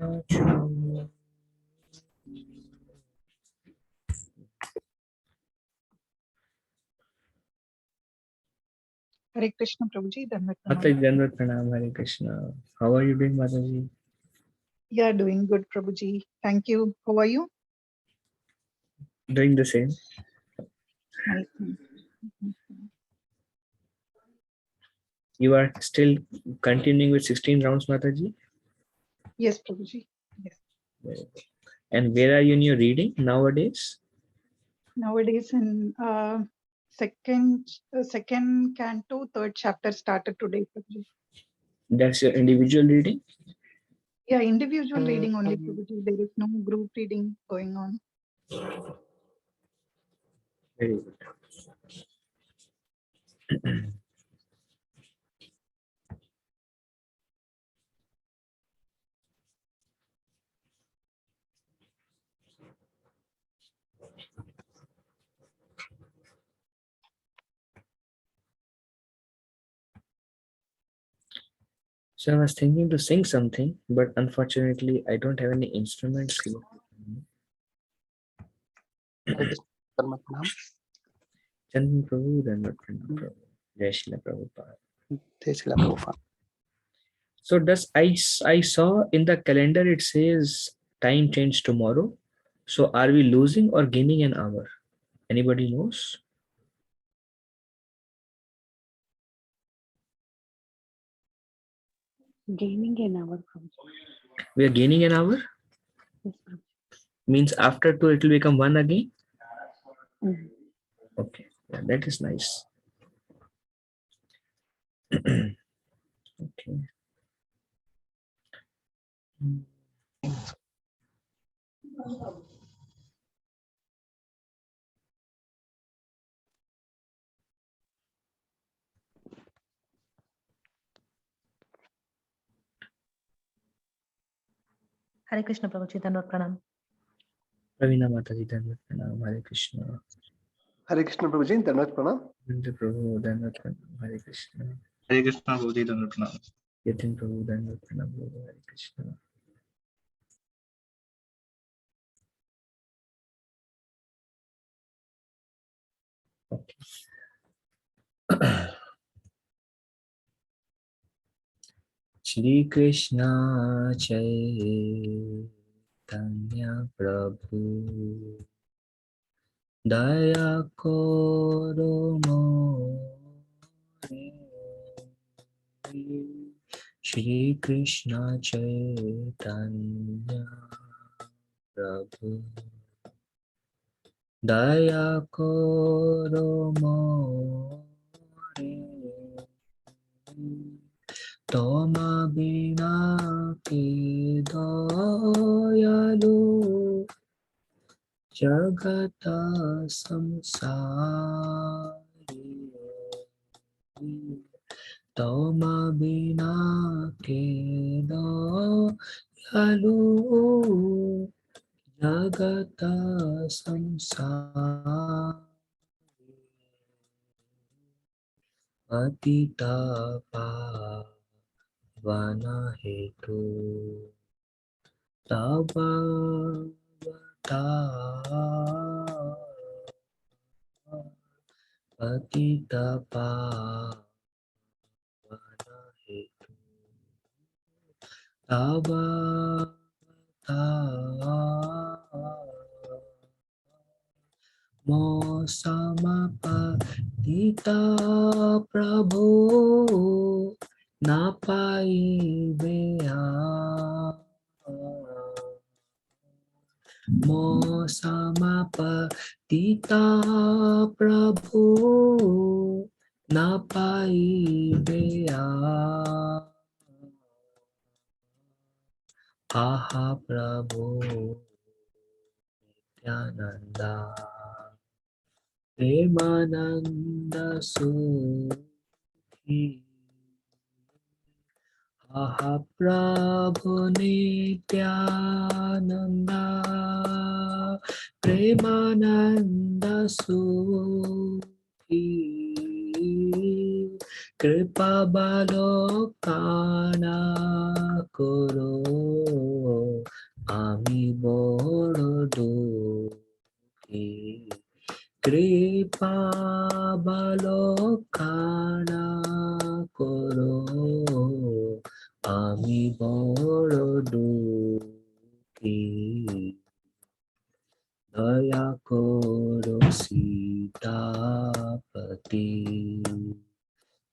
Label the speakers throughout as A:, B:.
A: Hare Krishna, Prabhuji.
B: Dandavat Pranam, Hare Krishna. How are you doing, Mataji?
A: Yeah, doing good, Prabhuji. Thank you. How are you?
B: Doing the same.
A: Nice.
B: You are still continuing with 16 rounds, Mataji?
A: Yes, Prabhuji. Yes.
B: And where are you in your reading nowadays?
A: Nowadays, in second canto, third chapter started today, Prabhuji.
B: That's your individual reading?
A: Yeah, individual reading only, Prabhuji. There is no group reading going on.
B: Very good. So I was thinking to sing something, but unfortunately I don't have any instruments here. Chandan Prabhu, Dandavat Pranam Prabhu. Jai Shri Prabhupada. So I saw in the calendar it says time change tomorrow. So are we losing or gaining an hour? Anybody knows?
C: Gaining an hour.
B: We are gaining an hour?
C: Yes,
B: Means after 2 it will become 1 again?
C: mm-hmm.
B: Okay, yeah, that is nice. Okay.
D: Hare Krishna, Prabhuji. Dandavat Pranam.
B: Ravina Mataji, Dandavat Pranam, Hare Krishna.
E: Hare Krishna, Prabhuji. Dandavat Pranam.
B: Vrinda Prabhu, Dandavat Pranam, Hare Krishna.
F: Hare Krishna, Prabhuji. Dandavat Pranam.
B: Yatin Prabhu, Dandavat Pranam, Hare Krishna. Okay. Shri Krishna Chaitanya Prabhu Daya Koro More Shri Krishna Chaitanya Prabhu Daya Koro More Toma bina ke dayalu Jagata samsari Toma bina ke dayalu Jagata samsari Patita Vana hetu Tavavata Patita Vana hetu Tavavata Mo samapatita Prabhu Napai Veya Mo samapatita Prabhu Napai Veya Aha Prabhu Nityananda Premananda Sukhi Aha Prabhu Nityananda Premananda Sukhi Kripa Balokana Kuro আমি বড় দুঃখী কৃপা বালকানা করো আমি বড় দুঃখী দয়া করো Sitapati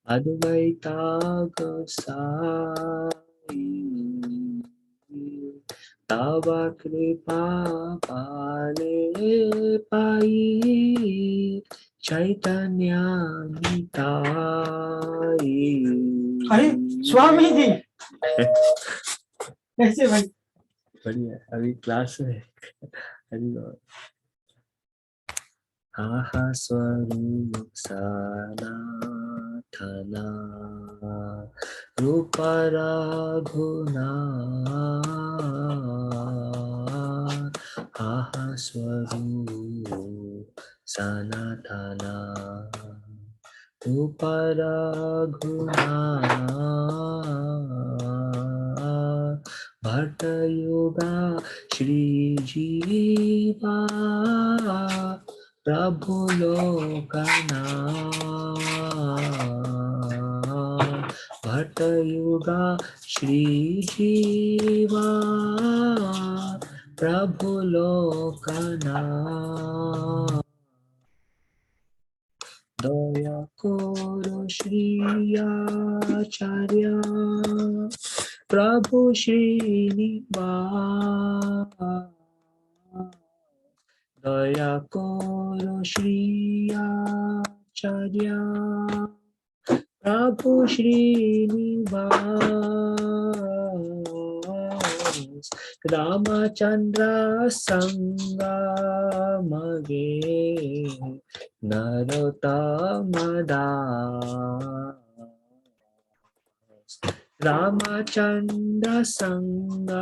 B: Advaita Gosai Tava Kripa Pale Pai Chaitanya Nitai
G: अरे स्वामी जी कैसे भाई?
B: बढ़िया अभी क्लास में हरि बोल आहा स्वरूप सनातना रूप रघुनाथ आहा स्वरूप सनातना रूप रघुनाथ भट्ट योगा श्री जीवा प्रभु लोकनाथ भट्ट युगा श्री जीवा प्रभु लोकनाथ दया करो श्री आचार्य प्रभु श्रीनिवास दया करो श्री आचार्य प्रभु श्रीनिवास रामचंद्र संगमगे नरोत्तम दास रामचंद्र संगमगे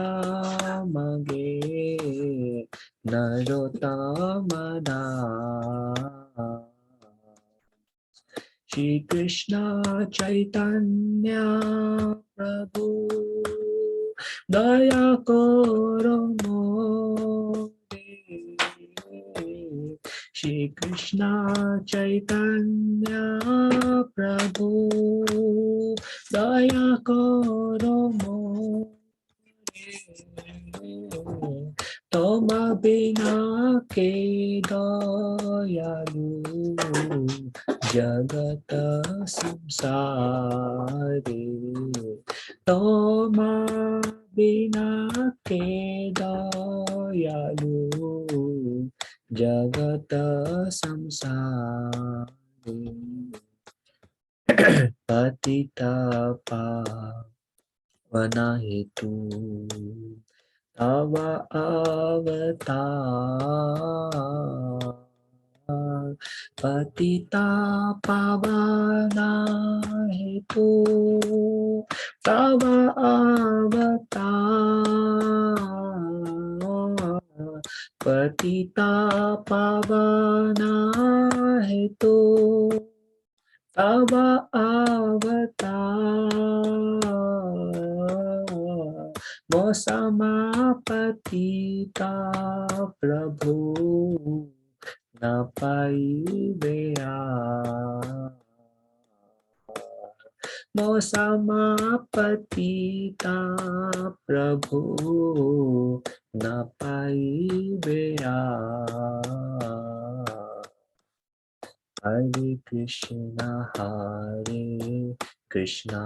B: नरोत्तम दास श्री कृष्ण चैतन्य प्रभु दया करो मोरे श्री कृष्ण चैतन्य प्रभु दया करो मोरे तुम बिना के दयालु जगत संसारे तुम बिना के दयालु जगत संसारे पतिता पावन हेतु तव अवतार पतिता पावना हेतु तव अवतार पतिता पावना हेतु तव अवतार मो समापतिता प्रभु न पाइबे मो समापतिता प्रभु न पाइबे हरे Krishna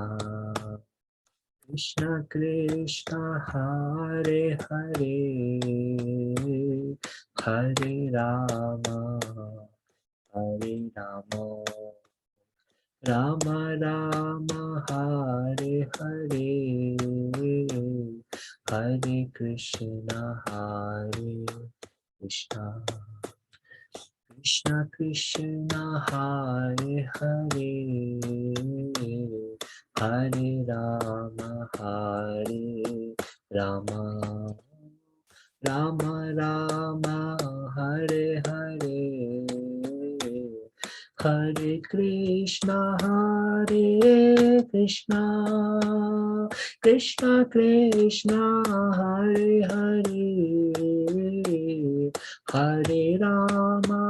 B: Krishna Krishna Hare Hare Hare Ram Ram Ram Hare Hare Hare Krishna Krishna Krishna Hare Hare Hare Ram Ram Ram Hare Hare Hare Krishna, Krishna Krishna, Hare Hare, Hare Rama,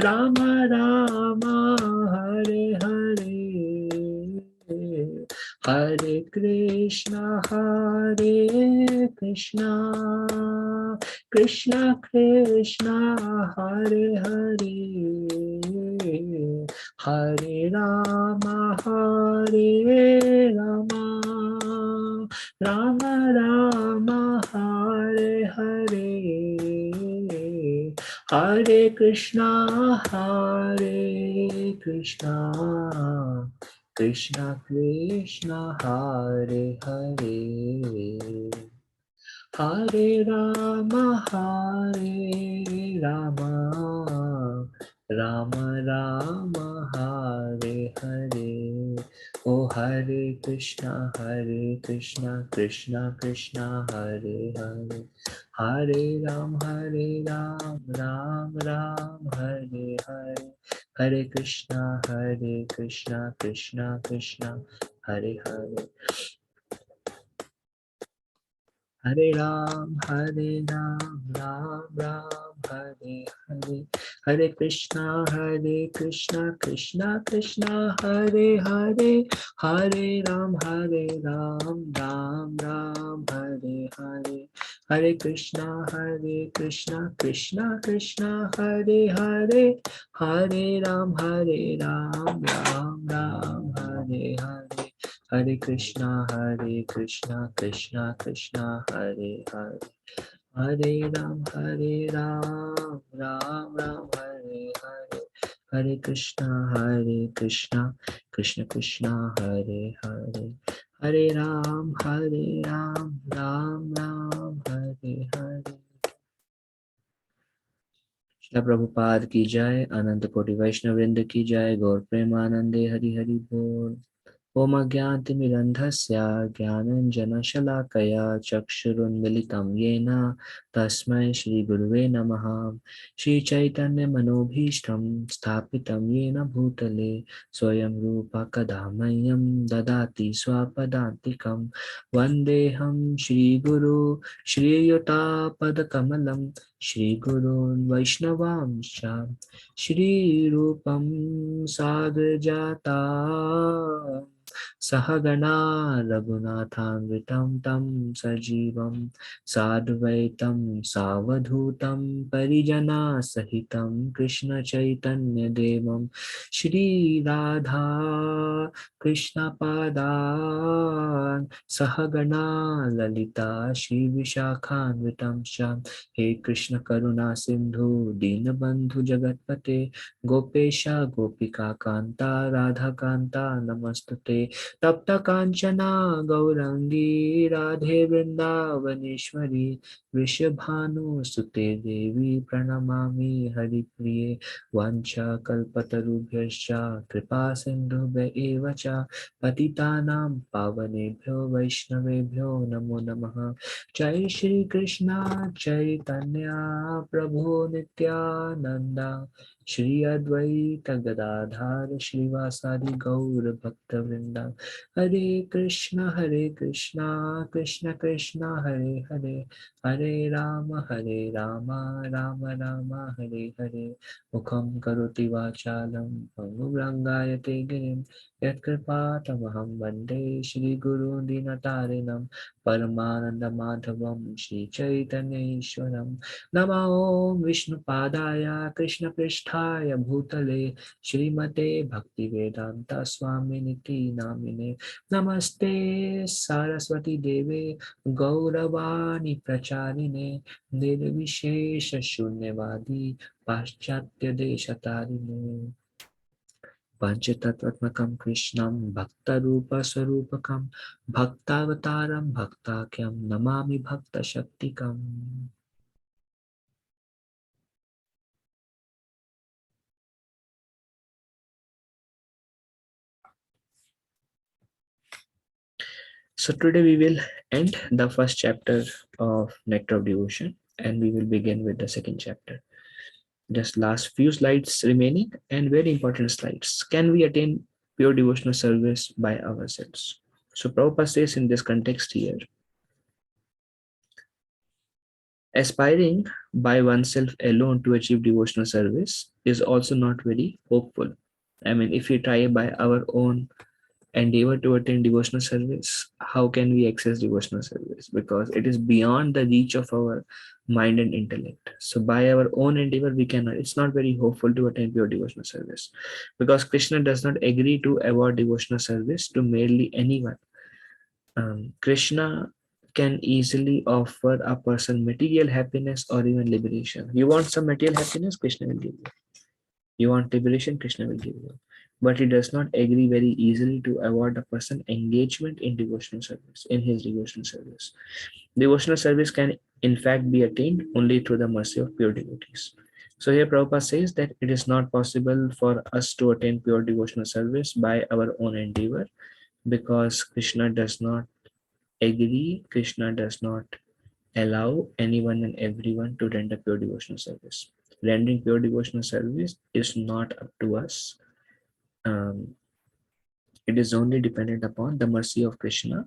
B: Rama Rama, Hare Hare, Hare Krishna, Krishna Krishna, Hare Hare, Hare Rama, Rama Rama, Hare Hare, Hare Krishna, Krishna Krishna, Hare Hare, Hare Rama, Rama Rama, Hare Hare. Oh, Hare Krishna, Krishna Krishna, Hare Hare, Hare Ram, Ram Ram, Hare Hare, Hare Krishna, Krishna Krishna, Hare Hare, Hare Ram, Ram Ram, Hare Hare, Hare Krishna, Krishna Krishna, Hare Hare, Hare Ram, Ram Ram, Hare Hare, Hare Krishna, Krishna Krishna, Hare Hare, Hare Ram, Ram Ram, Hare Hare, Hare Krishna, Krishna Krishna, Hare Hare, Hare Ram, Ram Ram, Hare Hare, Hare Krishna, Krishna Krishna, Hare Hare, Hare Ram, Ram Ram, Hare Hare. Srila Prabhupada की जय, अनंत कोटि वैष्णव वृंद की जय, गौर प्रेमानंदे हरि हरि बोल। ओम अज्ञानतिमिरन्धस्य ज्ञानञ्जनशलाकया चक्षुरुन्मिलितं येन तस्मै श्रीगुरुवे नमः। श्रीचैतन्यमनोभीष्टं स्थापितं येन भूतले स्वयं रूप कदा मह्यं ददाति स्वपदान्तिकं। वन्देऽहं श्रीगुरु श्रीयुतापदकमलं श्रीगुरून् वैष्णवांश्च श्रीरूपं साग्रजाता सहगणा रघुनाथान्वितं तं सजीवं साद्वैतं सावधूतं परिजनसहितं कृष्णचैतन्यदेवं श्रीराधा कृष्णपादान् सहगणा ललिता श्रीविशाखान्वितं च। हे कृष्ण करुणा सिंधु दीनबंधु जगतपते गोपेश गोपिका कांता राधा कांता नमस्तुते। तप्त कांचना गौरंगी राधे वृंदावनेश्वरी वृषभानुसुते देवी प्रणमामि हरिप्रिये। वाञ्छाकल्पतरुभ्यश्च कृपा सिन्धुभ्य एव च पतितानां पावनेभ्यो वैष्णवेभ्यो नमो नमः। जय श्री कृष्णा चैतन्य प्रभु नित्यानंद श्री अद्वैत गदाधर श्रीवासादि गौर भक्तवृंद। हरे कृष्णा कृष्ण कृष्ण हरे हरे, हरे राम राम राम हरे हरे। मुखं करोति वाचालं पंगुलंगायते गिरिं यत्कृपातमहं वन्दे श्रीगुरुं दीनतारिणं परमानन्दमाधवं श्रीचैतन्येश्वरं। नमो विष्णुपादाय कृष्णपृष्ठाय भूतले श्रीमते भक्तिवेदांता स्वामिनिति नामिने। नमस्ते सरस्वती देवे गौरवाणी प्रचारिणे निर्विशेष शून्यवादी पाश्चात्य देशतारिणे। पंचतत्त्वात्मकं कृष्णं भक्तरूपस्वरूपकं भक्तावतारं भक्ताख्यं Namami भक्तशक्तिकम्। So today we will end the first chapter of Nectar of Devotion and we will begin with the second chapter. Just last few slides remaining and very important slides. Can we attain pure devotional service by ourselves? So Prabhupada says in this context here, aspiring by oneself alone to achieve devotional service is also not very hopeful. I mean, if we try by our own endeavor to attain devotional service, how can we access devotional service? Because it is beyond the reach of our mind and intellect. So by our own endeavor, we cannot, it's not very hopeful to attain pure devotional service, because Krishna does not agree to award devotional service to merely anyone. Krishna can easily offer a person material happiness or even liberation. You want some material happiness, Krishna will give you. You want liberation, Krishna will give you. But he does not agree very easily to award a person engagement in devotional service, in his devotional service. Devotional service can in fact be attained only through the mercy of pure devotees. So here Prabhupada says that it is not possible for us to attain pure devotional service by our own endeavor, because Krishna does not agree, Krishna does not allow anyone and everyone to render pure devotional service. Rendering pure devotional service is not up to us. It is only dependent upon the mercy of Krishna,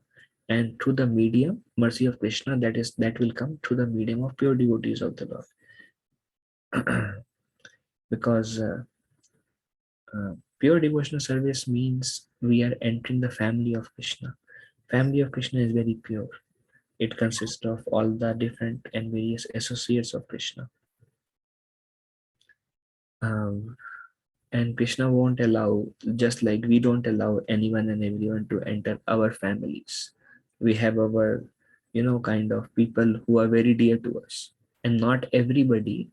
B: and through the medium mercy of Krishna, that will come through the medium of pure devotees of the Lord. Because pure devotional service means we are entering the family of Krishna. Family of Krishna is very pure. It consists of all the different and various associates of Krishna. And Krishna won't allow, just like we don't allow anyone and everyone to enter our families. We have our, kind of people who are very dear to us, and not everybody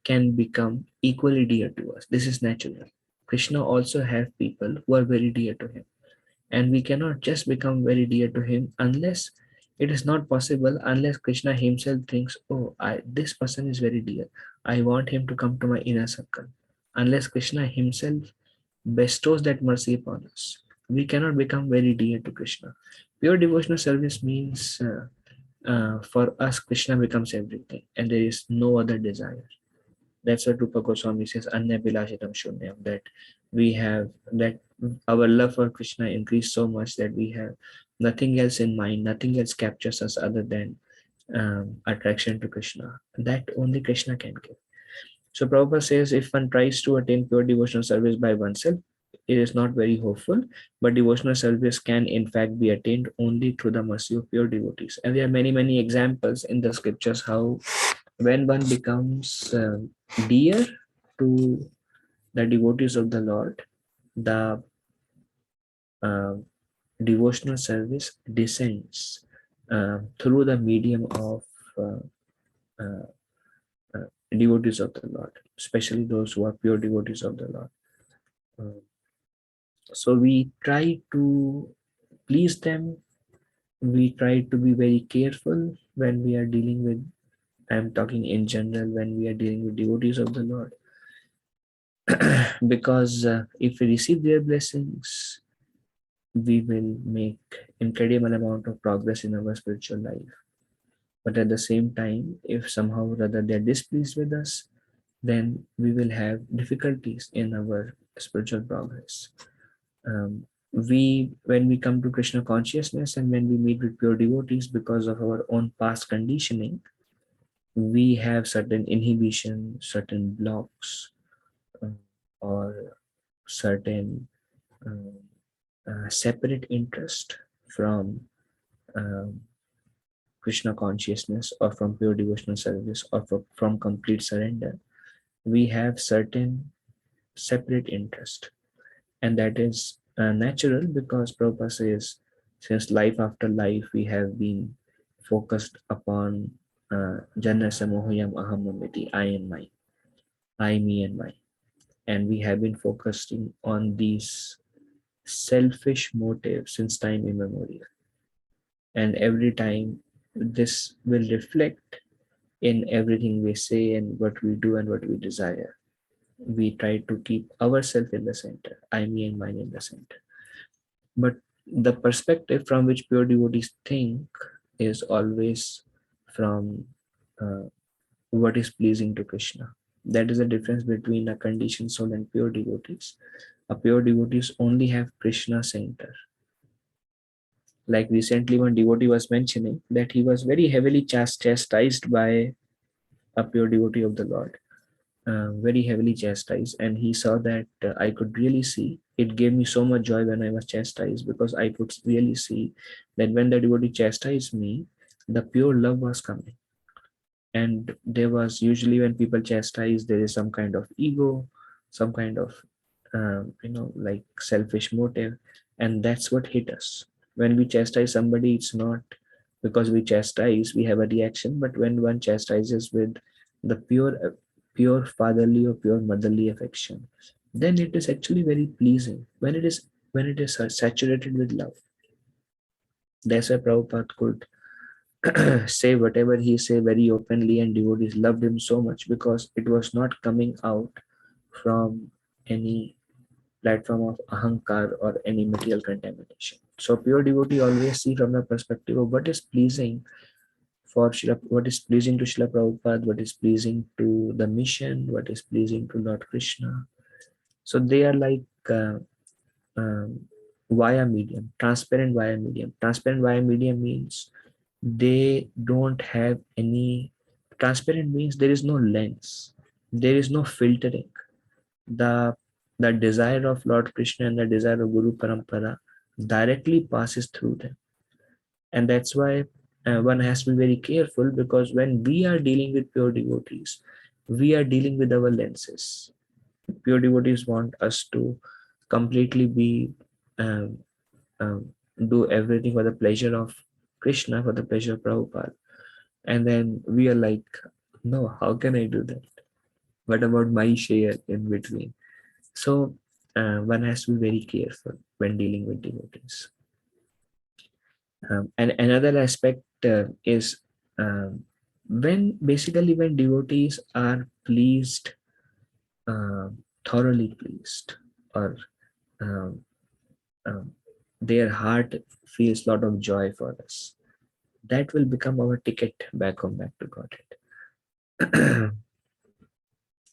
B: can become equally dear to us. This is natural. Krishna also have people who are very dear to him, and we cannot just become very dear to him unless it is not possible, unless Krishna himself thinks, oh, this person is very dear, I want him to come to my inner circle. Unless Krishna himself bestows that mercy upon us, we cannot become very dear to Krishna. Pure devotional service means for us Krishna becomes everything and there is no other desire. That's what Rupa Goswami says, Anya Bilashitam Shunyam, that we have, that our love for Krishna increased so much that we have nothing else in mind, nothing else captures us other than attraction to Krishna. That only Krishna can give. So Prabhupada says, if one tries to attain pure devotional service by oneself, it is not very hopeful, but devotional service can in fact be attained only through the mercy of pure devotees. And there are many, many examples in the scriptures how when one becomes dear to the devotees of the Lord, the devotional service descends through the medium of uh, uh, devotees of the Lord, especially those who are pure devotees of the Lord. So we try to please them. We try to be very careful when we are dealing with, I'm talking in general, when we are dealing with devotees of the Lord. Because if we receive their blessings, we will make incredible amount of progress in our spiritual life. But at the same time, if somehow or other they're displeased with us, then we will have difficulties in our spiritual progress. When we come to Krishna consciousness and when we meet with pure devotees, because of our own past conditioning, we have certain inhibition, certain blocks, or certain separate interest from Krishna consciousness or from pure devotional service or from complete surrender. We have certain separate interest, and that is natural, because Prabhupada says since life after life we have been focused upon Jana Samohayam Aham Mamiti, I and mine, I, me and mine, and we have been focusing on these selfish motives since time immemorial, and every time this will reflect in everything we say and what we do and what we desire. We try to keep ourselves in the center, I, me and mine in the center. But the perspective from which pure devotees think is always from what is pleasing to Krishna. That is the difference between a conditioned soul and pure devotees. A pure devotees only have Krishna center. Like recently, one devotee was mentioning that he was very heavily chastised by a pure devotee of the Lord, very heavily chastised, and he saw that I could really see. It gave me so much joy when I was chastised, because I could really see that when the devotee chastised me, the pure love was coming. And there was usually, when people chastise, there is some kind of ego, some kind of like selfish motive, and that's what hit us. When we chastise somebody, it's not because we chastise, we have a reaction, but when one chastises with the pure fatherly or pure motherly affection, then it is actually very pleasing when it is saturated with love. That's why Prabhupada could say whatever he say very openly, and devotees loved him so much, because it was not coming out from any platform of ahankar or any material contamination. So pure devotee always see from the perspective of what is pleasing what is pleasing to Srila Prabhupada, what is pleasing to the mission, what is pleasing to Lord Krishna. So they are like um, via medium, transparent via medium. Transparent via medium means they don't have any. Transparent means there is no lens, there is no filtering. The the desire of Lord Krishna and the desire of Guru Parampara directly passes through them. And that's why one has to be very careful, because when we are dealing with pure devotees, we are dealing with our lenses. Pure devotees want us to completely be um, um, do everything for the pleasure of Krishna, for the pleasure of Prabhupada. And then we are like, no, how can I do that? What about my share in between? So one has to be very careful when dealing with devotees. And another aspect is when devotees are pleased, thoroughly pleased, or um, um, their heart feels a lot of joy for us, that will become our ticket back home, back to Godhead.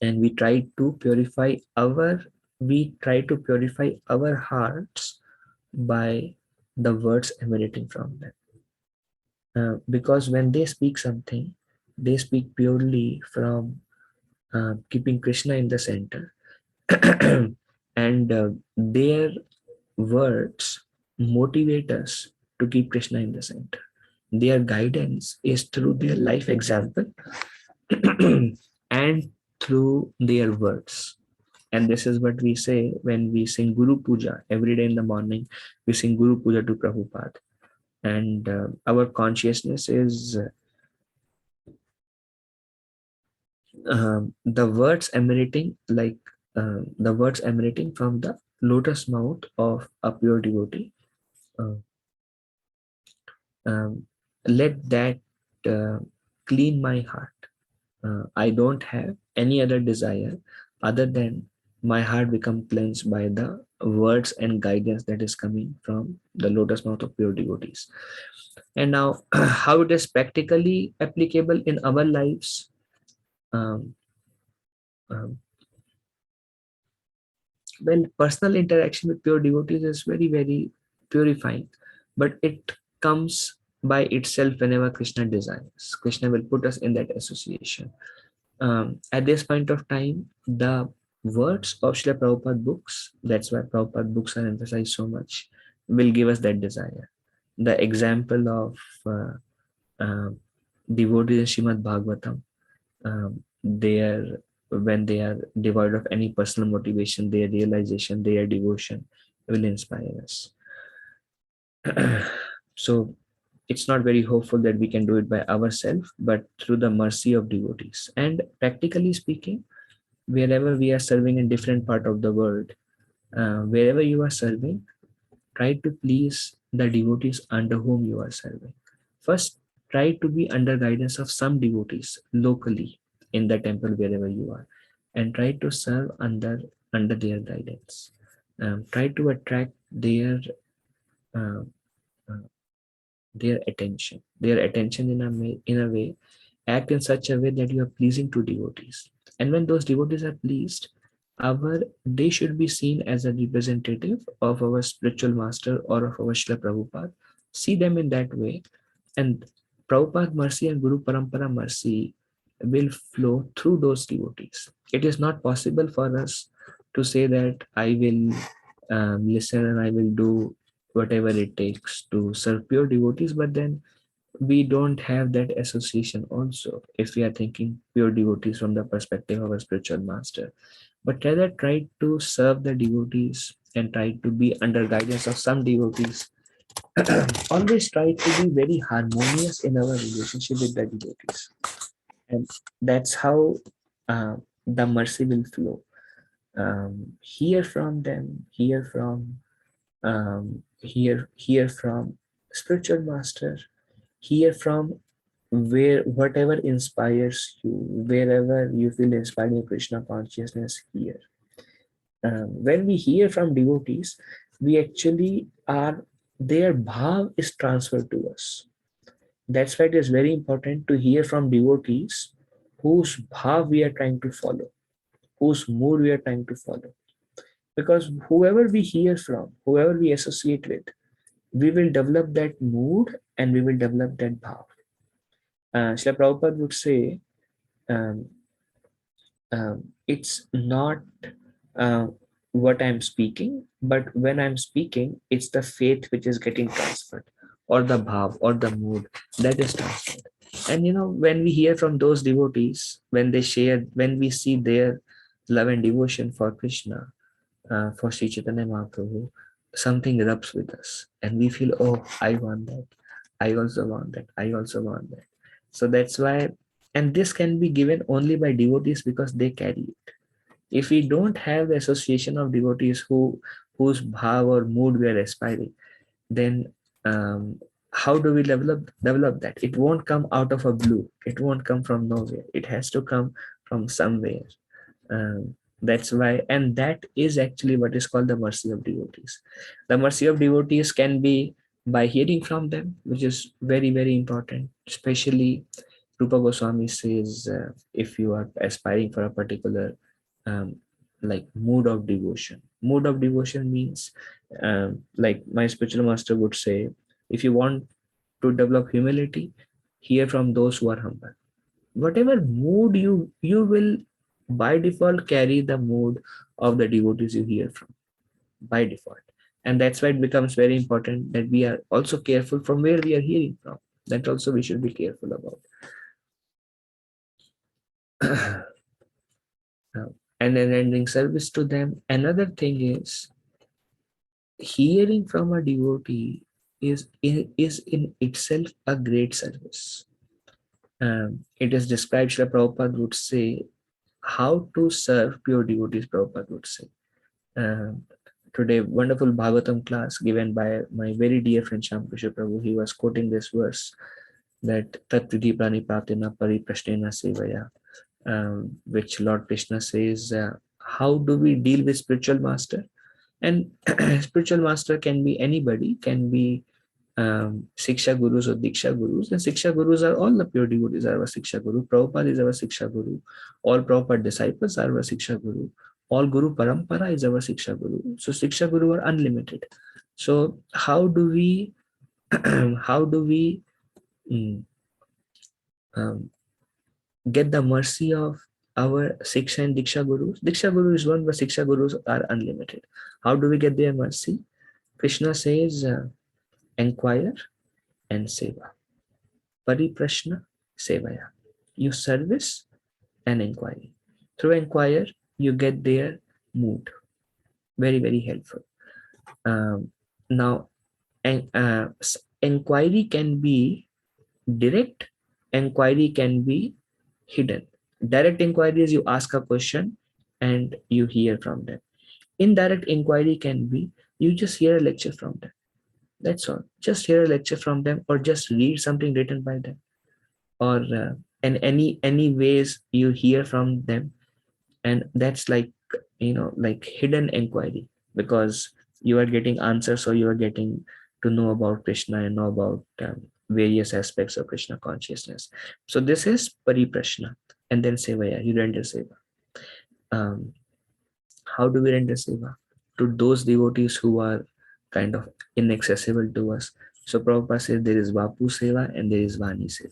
B: And we try to purify our hearts by the words emanating from them. Because when they speak something, they speak purely from keeping Krishna in the center. And their words motivate us to keep Krishna in the center. Their guidance is through their life example and through their words. And this is what we say when we sing Guru Puja every day in the morning. We sing Guru Puja to Prabhupada. And our consciousness is the words emanating from the lotus mouth of a pure devotee. Uh, let that clean my heart. I don't have any other desire other than my heart become cleansed by the words and guidance that is coming from the lotus mouth of pure devotees. And now, how it is practically applicable in our lives. Um, um, well, personal interaction with pure devotees is very, very purifying, but it comes by itself whenever Krishna desires. Krishna will put us in that association. At this point of time, the words of Srila Prabhupada books, that's why Prabhupada books are emphasized so much, will give us that desire. The example of uh, devotees in Srimad Bhagavatam, when they are devoid of any personal motivation, their realization, their devotion will inspire us. So it's not very hopeful that we can do it by ourselves, but through the mercy of devotees. And practically speaking, wherever we are serving in different part of the world, wherever you are serving, try to please the devotees under whom you are serving. First, try to be under guidance of some devotees locally in the temple wherever you are, and try to serve under their guidance. Try to attract uh, uh, their attention in a way. Act in such a way that you are pleasing to devotees, And when those devotees are pleased, they should be seen as a representative of our spiritual master or of our Srila Prabhupada. See them in that way, and Prabhupada mercy and Guru Parampara mercy will flow through those devotees. It is not possible for us to say that I will listen and I will do whatever it takes to serve pure devotees, but then we don't have that association also if we are thinking pure devotees from the perspective of a spiritual master, but rather try to serve the devotees and try to be under guidance of some devotees. Always try to be very harmonious in our relationship with the devotees, and that's how uh, the mercy will flow. Hear from them, hear from spiritual master, hear from whatever inspires you, wherever you feel inspired in Krishna consciousness, hear. When we hear from devotees, we actually are, their bhav is transferred to us. That's why it is very important to hear from devotees whose bhav we are trying to follow, whose mood we are trying to follow. Because whoever we hear from, whoever we associate with, we will develop that mood and we will develop that bhav. Srila Prabhupada would say, um, it's not uh, what I'm speaking, but when I'm speaking, it's the faith which is getting transferred, or the bhav, or the mood that is transferred. And when we hear from those devotees, when they share, when we see their love and devotion for Krishna, for Sri Chaitanya Mahaprabhu, something erupts with us, and we feel, oh, I want that. I also want that. I also want that. So that's why, and this can be given only by devotees because they carry it. If we don't have the association of devotees whose bhav or mood we are aspiring, then how do we develop that? It won't come out of a blue. It won't come from nowhere. It has to come from somewhere. That's why, and that is actually what is called the mercy of devotees. The mercy of devotees can be by hearing from them, which is very, very important. Especially Rupa Goswami says, if you are aspiring for a particular like mood of devotion. Mood of devotion means, like my spiritual master would say, if you want to develop humility, hear from those who are humble. Whatever mood you will by default carry the mood of the devotees you hear from by default. And that's why it becomes very important that we are also careful from where we are hearing from. That also we should be careful about. And then rendering service to them. Another thing is, hearing from a devotee is in itself a great service. It is described, Srila Prabhupada would say, how to serve pure devotees, Prabhupada would say. Today, wonderful Bhagavatam class given by my very dear friend Shamkrishna Prabhu, he was quoting this verse that Tat Vidhi Prani Pratina Pari Prashnena Sevaya, which Lord Krishna says, how do we deal with spiritual master? And spiritual master can be anybody, can be Siksha Gurus or Diksha Gurus. And Siksha Gurus are all the pure devotees are our Siksha Guru. Prabhupada is our Siksha Guru. All Prabhupada disciples are our Siksha Guru. All Guru Parampara is our Siksha Guru. So Siksha Guru are unlimited. So how do we get the mercy of our Siksha and Diksha Gurus? Diksha Guru is one, but Siksha Gurus are unlimited. How do we get their mercy? Krishna says, inquire and seva. Pariprashna sevaya. You service and inquiry. Through inquire, you get their mood. Very, very helpful. Now, inquiry can be direct, inquiry can be hidden. Direct inquiry is you ask a question and you hear from them. Indirect inquiry can be you just hear a lecture from them. That's all. Just hear a lecture from them, or just read something written by them, or in any ways you hear from them, and that's like like hidden inquiry, because you are getting answers, or you are getting to know about Krishna and know about various aspects of Krishna consciousness. So this is pariprashna, and then sevaya, you render seva. how do we render seva? To those devotees who are kind of inaccessible to us. So Prabhupada says there is Vapu Seva and there is Vani Seva.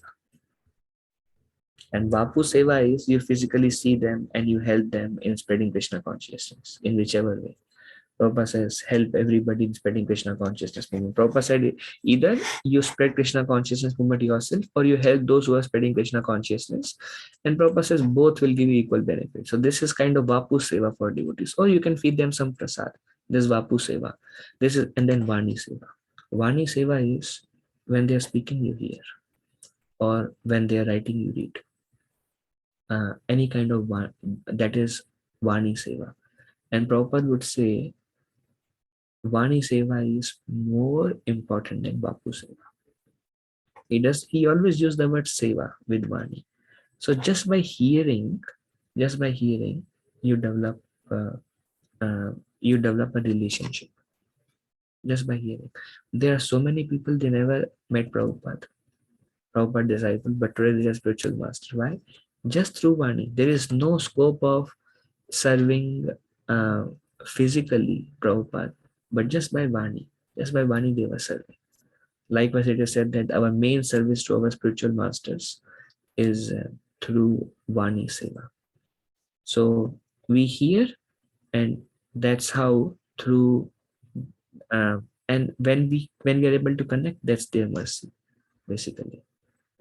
B: And Vapu Seva is you physically see them and you help them in spreading Krishna consciousness in whichever way. Prabhupada says, help everybody in spreading Krishna consciousness movement. Prabhupada said, either you spread Krishna consciousness movement yourself or you help those who are spreading Krishna consciousness. And Prabhupada says, both will give you equal benefit. So this is kind of Vapu Seva for devotees. Or you can feed them some prasad. This is Vapu Seva. This is, and then Vani Seva. Vani Seva is when they are speaking, you hear. Or when they are writing, you read. Any kind of that is Vani Seva. And Prabhupada would say, Vani Seva is more important than Vapu Seva. He always use the word Seva with Vani. So just by hearing, you develop a relationship. Just by hearing. There are so many people, they never met Prabhupada disciple, but today they are spiritual master. Why? Just through Vani. There is no scope of serving physically Prabhupada, but just by Vani they were serving. Likewise, it is said that our main service to our spiritual masters is through Vani Seva. So we hear, and that's how through and when we are able to connect, that's their mercy, basically.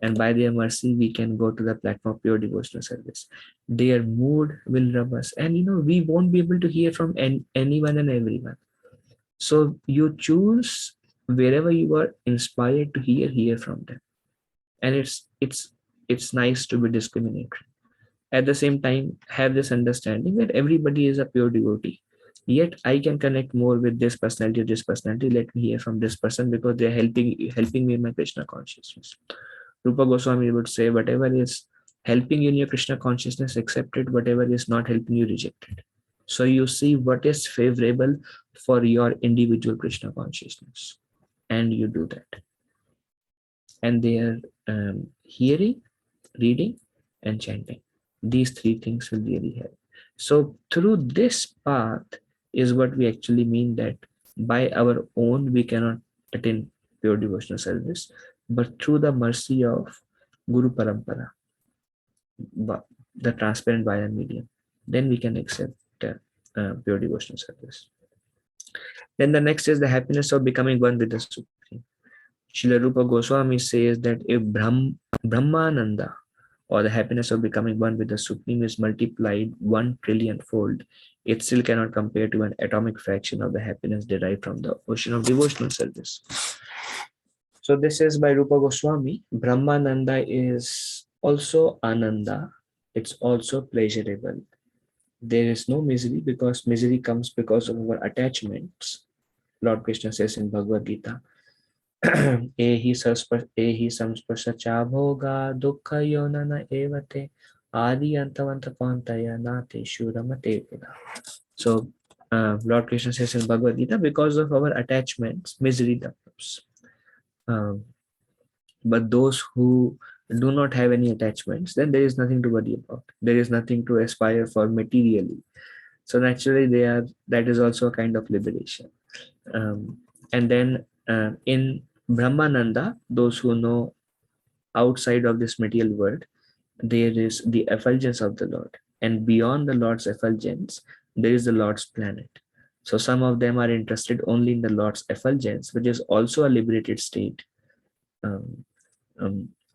B: And by their mercy, we can go to the platform of pure devotional service. Their mood will rub us, and we won't be able to hear from anyone and everyone. So you choose wherever you are inspired to hear from them. And it's nice to be discriminatory. At the same time, have this understanding that everybody is a pure devotee. Yet I can connect more with this personality or this personality. Let me hear from this person because they're helping me in my Krishna consciousness. Rupa Goswami would say, whatever is helping you in your Krishna consciousness, accept it. Whatever is not helping you, reject it. So you see what is favorable for your individual Krishna consciousness, and you do that. And they are hearing, reading, and chanting. These three things will really help. So through this path is what we actually mean that by our own we cannot attain pure devotional service, but through the mercy of Guru Parampara, the transparent via medium, then we can accept pure devotional service. Then the next is the happiness of becoming one with the Supreme. Srila Rupa Goswami says that if Brahmananda, or the happiness of becoming one with the Supreme, is multiplied 1 trillion fold, it still cannot compare to an atomic fraction of the happiness derived from the ocean of devotional service. So this is by Rupa Goswami. Brahmananda is also Ananda. It's also pleasurable. There is no misery because misery comes because of our attachments. Lord Krishna says in Bhagavad Gita, ehi samsparsa bhoga dukkha yonana evate adi antavanta pantaya nate shuramate puna. So Lord Krishna says in Bhagavad Gita, because of our attachments, misery develops. But those who do not have any attachments, then there is nothing to worry about. There is nothing to aspire for materially. So naturally, that is also a kind of liberation. And then in Brahmananda, those who know outside of this material world, there is the effulgence of the Lord. And beyond the Lord's effulgence, there is the Lord's planet. So some of them are interested only in the Lord's effulgence, which is also a liberated state.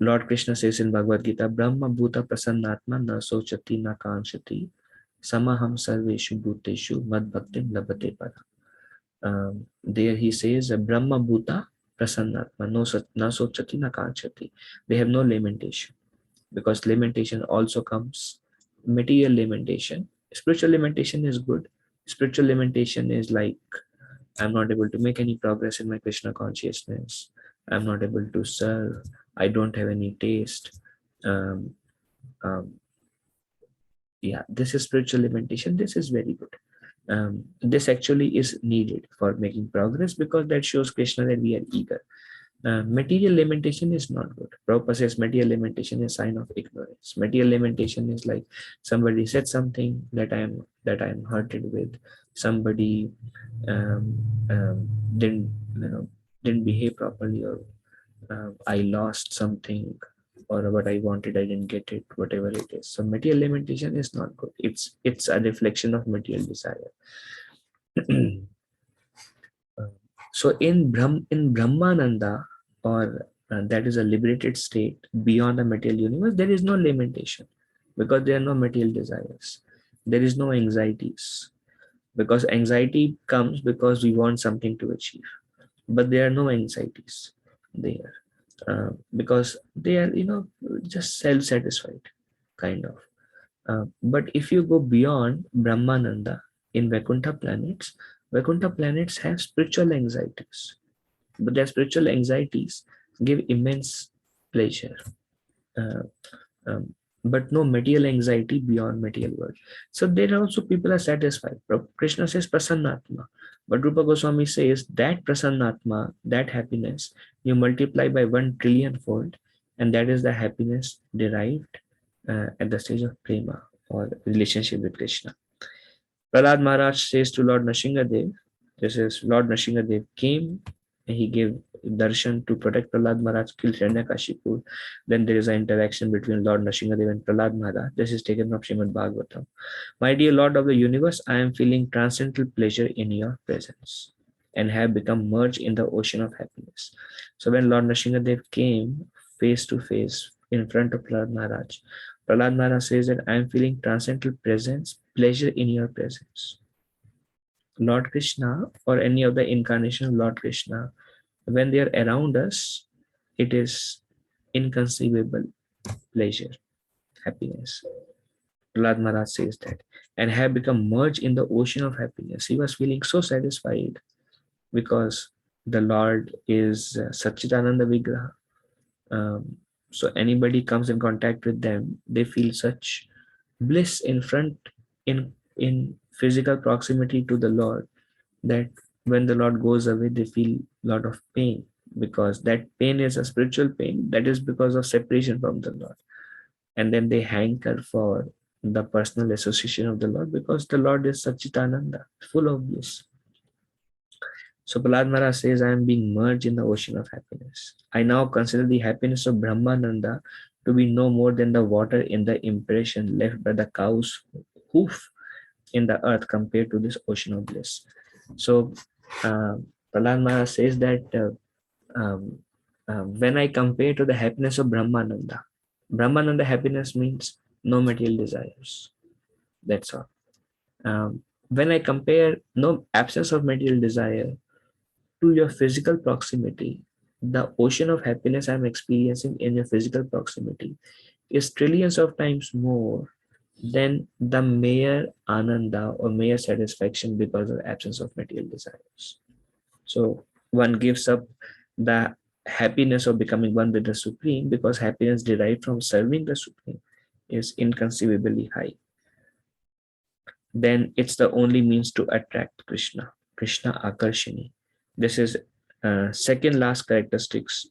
B: Lord Krishna says in Bhagavad Gita, Brahma Bhuta Prasannatma na sochati na kanshati samaham sarveshu bhuteshu mad bhaktim labhate para. There he says, Brahma Bhuta Prasannatma na sochati na kanshati. They have no lamentation, because lamentation also comes, material lamentation. Spiritual lamentation is good. Spiritual lamentation is like, I'm not able to make any progress in my Krishna consciousness. I'm not able to serve. I don't have any taste. Yeah, this is spiritual lamentation. This is very good. This actually is needed for making progress, because that shows Krishna that we are eager. Material lamentation is not good. Prabhupada says material lamentation is sign of ignorance. Material lamentation is like somebody said something that I'm hurted with. Somebody um, didn't didn't behave properly, or I lost something, or what I wanted I didn't get it, whatever it is. So material lamentation is not good. It's a reflection of material desire. So in Brahmananda, or that is a liberated state beyond the material universe, there is no lamentation because there are no material desires. There is no anxieties because anxiety comes because we want something to achieve, but there are no anxieties there because they are just self-satisfied kind of. But if you go beyond Brahmananda in Vaikuntha planets have spiritual anxieties, but their spiritual anxieties give immense pleasure, uh, um, but no material anxiety beyond material world. So there also people are satisfied. Krishna says prasannatma, but Rupa Goswami says that prasannatma, that happiness, you multiply by 1 trillion fold, and that is the happiness derived at the stage of prema or relationship with Krishna. Prahlad Maharaj says to Lord Nrsingadev, this is Lord Nrsingadev came and he gave darshan to protect Prahlad Maharaj, killed Hiranyakashipu. Then there is an interaction between Lord Nrsingadev and Prahlad Maharaj. This is taken from Srimad Bhagavatam. My dear Lord of the universe, I am feeling transcendental pleasure in your presence and have become merged in the ocean of happiness. So when Lord Nrsingadev came face to face in front of Prahlad Maharaj says that I am feeling transcendental presence, pleasure in your presence. Lord Krishna or any of the incarnation of Lord Krishna, when they are around us, it is inconceivable pleasure, happiness. Prahlad Maharaj says that, and have become merged in the ocean of happiness. He was feeling so satisfied because the Lord is Satchitananda Vigraha. So anybody comes in contact with them, they feel such bliss in physical proximity to the Lord, that when the Lord goes away, they feel a lot of pain, because that pain is a spiritual pain that is because of separation from the Lord. And then they hanker for the personal association of the Lord because the Lord is Satchitananda, full of bliss. So Prahlad Maharaj says, I am being merged in the ocean of happiness. I now consider the happiness of Brahmananda to be no more than the water in the impression left by the cow's hoof in the earth compared to this ocean of bliss. So Prahlad Maharaj says that when I compare to the happiness of Brahmananda happiness means no material desires. That's all. When I compare no absence of material desire to your physical proximity, the ocean of happiness I'm experiencing in your physical proximity is trillions of times more than the mere ananda or mere satisfaction because of absence of material desires. So one gives up the happiness of becoming one with the Supreme because happiness derived from serving the Supreme is inconceivably high. Then it's the only means to attract Krishna Akarshini. This is second last characteristics,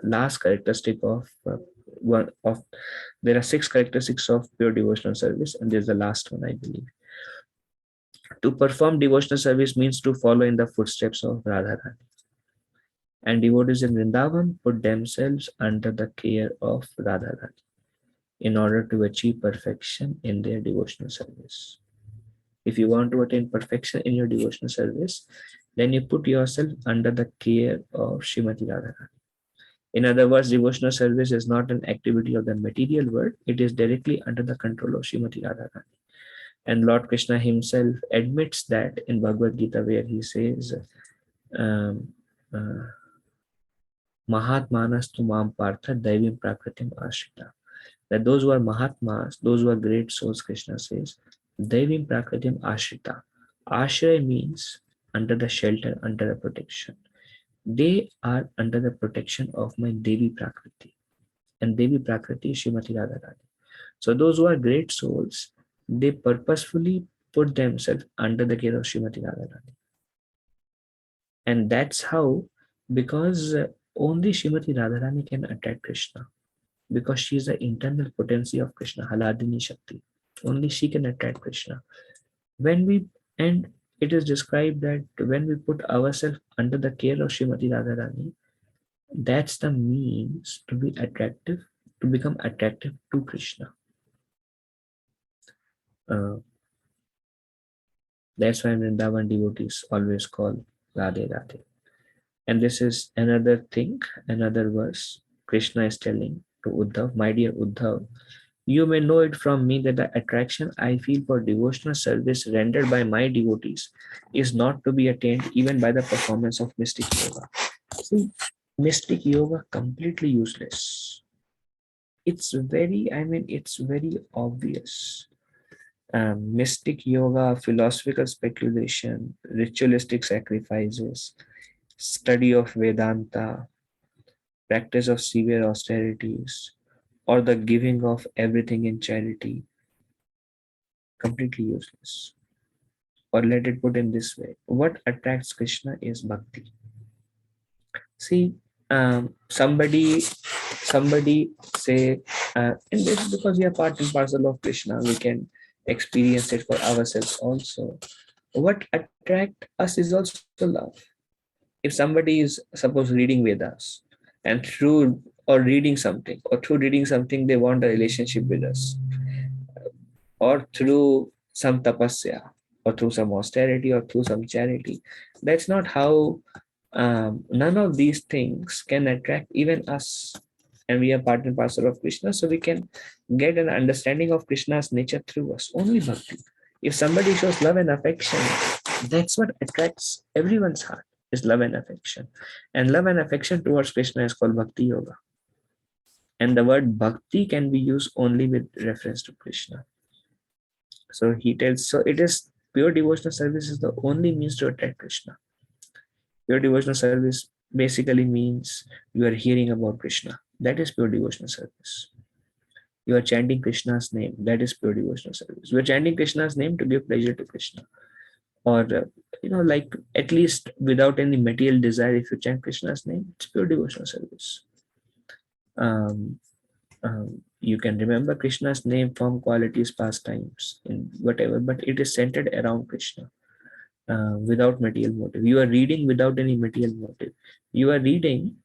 B: last characteristic of one of, there are 6 characteristics of pure devotional service, and there's the last one, I believe. To perform devotional service means to follow in the footsteps of Radharani. And devotees in Vrindavan put themselves under the care of Radharani in order to achieve perfection in their devotional service. If you want to attain perfection in your devotional service, then you put yourself under the care of Srimati Radharani. In other words, devotional service is not an activity of the material world, it is directly under the control of Srimati Radharani. And Lord Krishna himself admits that in Bhagavad Gita, where he says, Mahatmanas tu mam partha daivim prakritim ashrita. That those who are Mahatmas, those who are great souls, Krishna says, daivim prakritim ashrita. Ashraya means under the shelter, under the protection. They are under the protection of my Devi Prakriti. And Devi Prakriti is Srimati Radharani. So those who are great souls, they purposefully put themselves under the care of Srimati Radharani. And that's how because only Srimati Radharani can attract Krishna, because she is the internal potency of Krishna, Haladini Shakti. Only she can attract Krishna. And it is described that when we put ourselves under the care of Srimati Radharani, that's the means to be attractive, to become attractive to Krishna. That's why Vrindavan devotees always call Radhe Radhe. And this is another thing, another verse Krishna is telling to Uddhav, my dear Uddhav, you may know it from me that the attraction I feel for devotional service rendered by my devotees is not to be attained even by the performance of mystic yoga. See, mystic yoga completely useless. It's very obvious. Mystic yoga, philosophical speculation, ritualistic sacrifices, study of Vedanta, practice of severe austerities, or the giving of everything in charity, completely useless. Or let it put in this way, what attracts Krishna is bhakti. See, somebody say, and this is because we are part and parcel of Krishna, we can experience it for ourselves also. What attracts us is also love. If somebody is suppose reading Vedas and through reading something they want a relationship with us, or through some tapasya, or through some austerity, or through some charity, that's not how. None of these things can attract even us, and we are part and parcel of Krishna, so we can get an understanding of Krishna's nature through us. Only bhakti. If somebody shows love and affection, that's what attracts everyone's heart, is love and affection. And love and affection towards Krishna is called bhakti yoga. And the word bhakti can be used only with reference to Krishna. So he tells, so it is pure devotional service is the only means to attract Krishna. Pure devotional service basically means you are hearing about Krishna. That is pure devotional service. You are chanting Krishna's name. That is pure devotional service. You are chanting Krishna's name to give pleasure to Krishna. Or, like at least without any material desire, if you chant Krishna's name, it's pure devotional service. You can remember Krishna's name, form, qualities, pastimes, in whatever, but it is centered around Krishna. Without material motive. You are reading without any material motive. You are reading,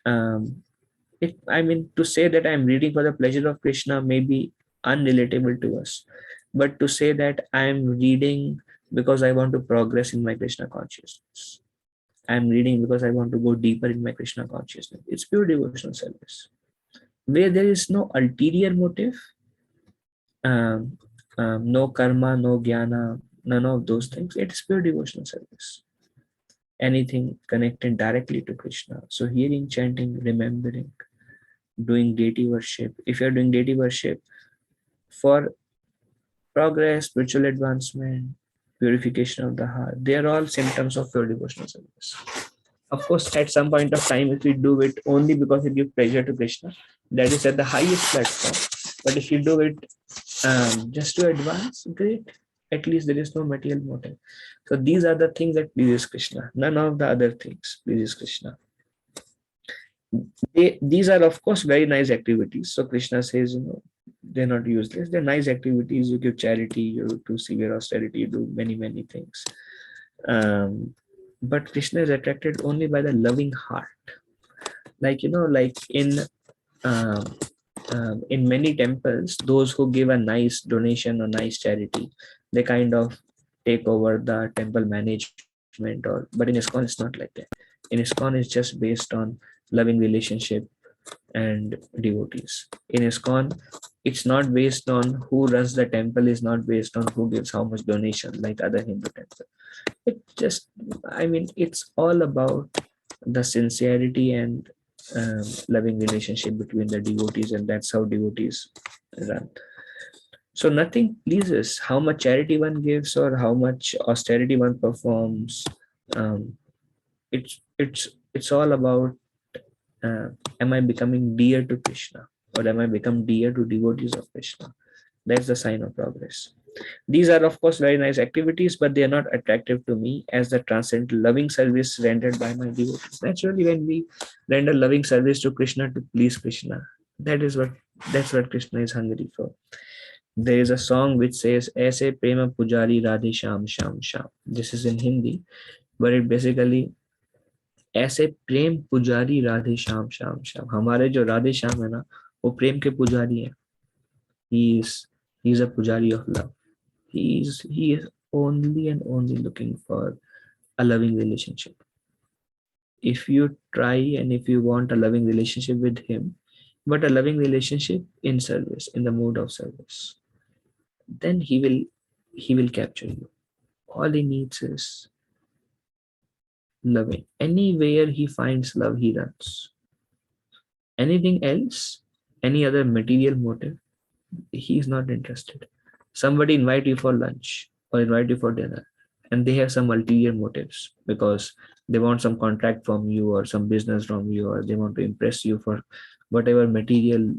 B: to say that I'm reading for the pleasure of Krishna may be unrelatable to us. But to say that I'm reading because I want to progress in my Krishna consciousness, I'm reading because I want to go deeper in my Krishna consciousness, it's pure devotional service. Where there is no ulterior motive, no karma, no jnana, none of those things, it is pure devotional service. Anything connected directly to Krishna. So hearing, chanting, remembering, doing deity worship. If you're doing deity worship for progress, spiritual advancement, purification of the heart, they are all symptoms of pure devotional service. Of course, at some point of time, if we do it only because it gives pleasure to Krishna, that is at the highest platform. But if you do it just to advance, great. At least there is no material motive. So these are the things that pleases Krishna. None of the other things pleases Krishna. These are of course very nice activities. So Krishna says, they're not useless. They're nice activities. You give charity, you do severe austerity, you do many, many things. But Krishna is attracted only by the loving heart. Like in many temples, those who give a nice donation or nice charity, they kind of take over the temple management. But in ISKCON, it's not like that. In ISKCON, it's just based on loving relationship and devotees. In ISKCON, it's not based on who runs the temple, is not based on who gives how much donation like other Hindu temples. It's all about the sincerity and loving relationship between the devotees, and that's how devotees run. So nothing pleases how much charity one gives or how much austerity one performs. It's all about, am I becoming dear to Krishna, or am I become dear to devotees of Krishna? That's the sign of progress. These are of course very nice activities, but they are not attractive to me as the transcendental loving service rendered by my devotees. Naturally, when we render loving service to Krishna to please Krishna, that's what Krishna is hungry for. There is a song which says "Aise prema pujari radhe sham sham sham." This is in Hindi, but it basically ऐसे प्रेम पुजारी राधे श्याम श्याम श्याम. हमारे जो राधे श्याम है ना, वो प्रेम के पुजारी हैं. He is a pujari of love. He is only and only looking for a loving relationship. If you try and if you want a loving relationship with him, but a loving relationship in service, in the mood of service, then he will capture you. All he needs is loving. Anywhere he finds love, he runs. Anything else, any other material motive, he is not interested. Somebody invite you for lunch or invite you for dinner, and they have some ulterior motives because they want some contract from you or some business from you, or they want to impress you for whatever material.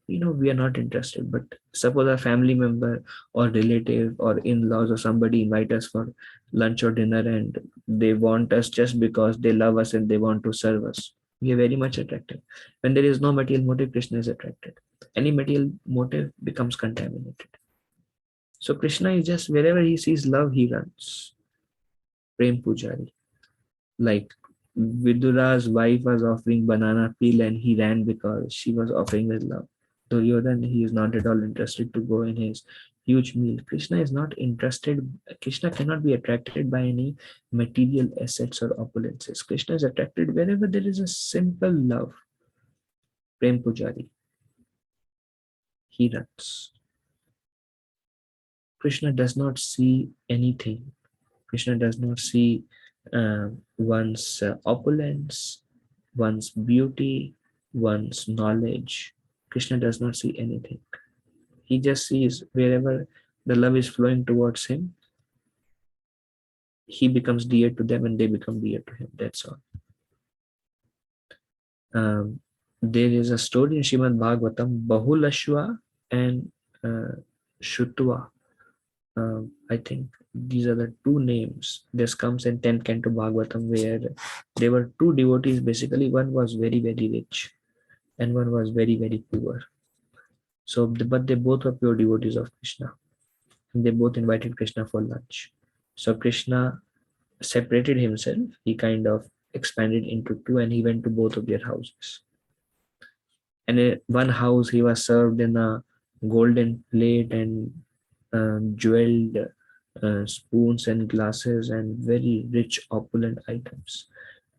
B: We are not interested. But suppose a family member or relative or in-laws or somebody invite us for lunch or dinner, and they want us just because they love us and they want to serve us. We are very much attracted. When there is no material motive, Krishna is attracted. Any material motive becomes contaminated. So Krishna is just, wherever he sees love, he runs. Prem Pujari. Like Vidura's wife was offering banana peel and he ran because she was offering with love. Duryodhan, he is not at all interested to go in his huge meal. Krishna is not interested. Krishna cannot be attracted by any material assets or opulences. Krishna is attracted wherever there is a simple love. Prem Pujari. He runs. Krishna does not see anything. Krishna does not see one's opulence, one's beauty, one's knowledge. Krishna does not see anything. He just sees wherever the love is flowing towards him, he becomes dear to them and they become dear to him. That's all. There is a story in Srimad Bhagavatam, Bahulashwa and Shutwa. I think these are the two names. This comes in 10th Canto Bhagavatam, where there were two devotees. Basically, one was very, very rich and one was very, very poor. So, but they both were pure devotees of Krishna. And they both invited Krishna for lunch. So Krishna separated himself. He kind of expanded into two and he went to both of their houses. And in one house, he was served in a golden plate and jeweled spoons and glasses and very rich opulent items.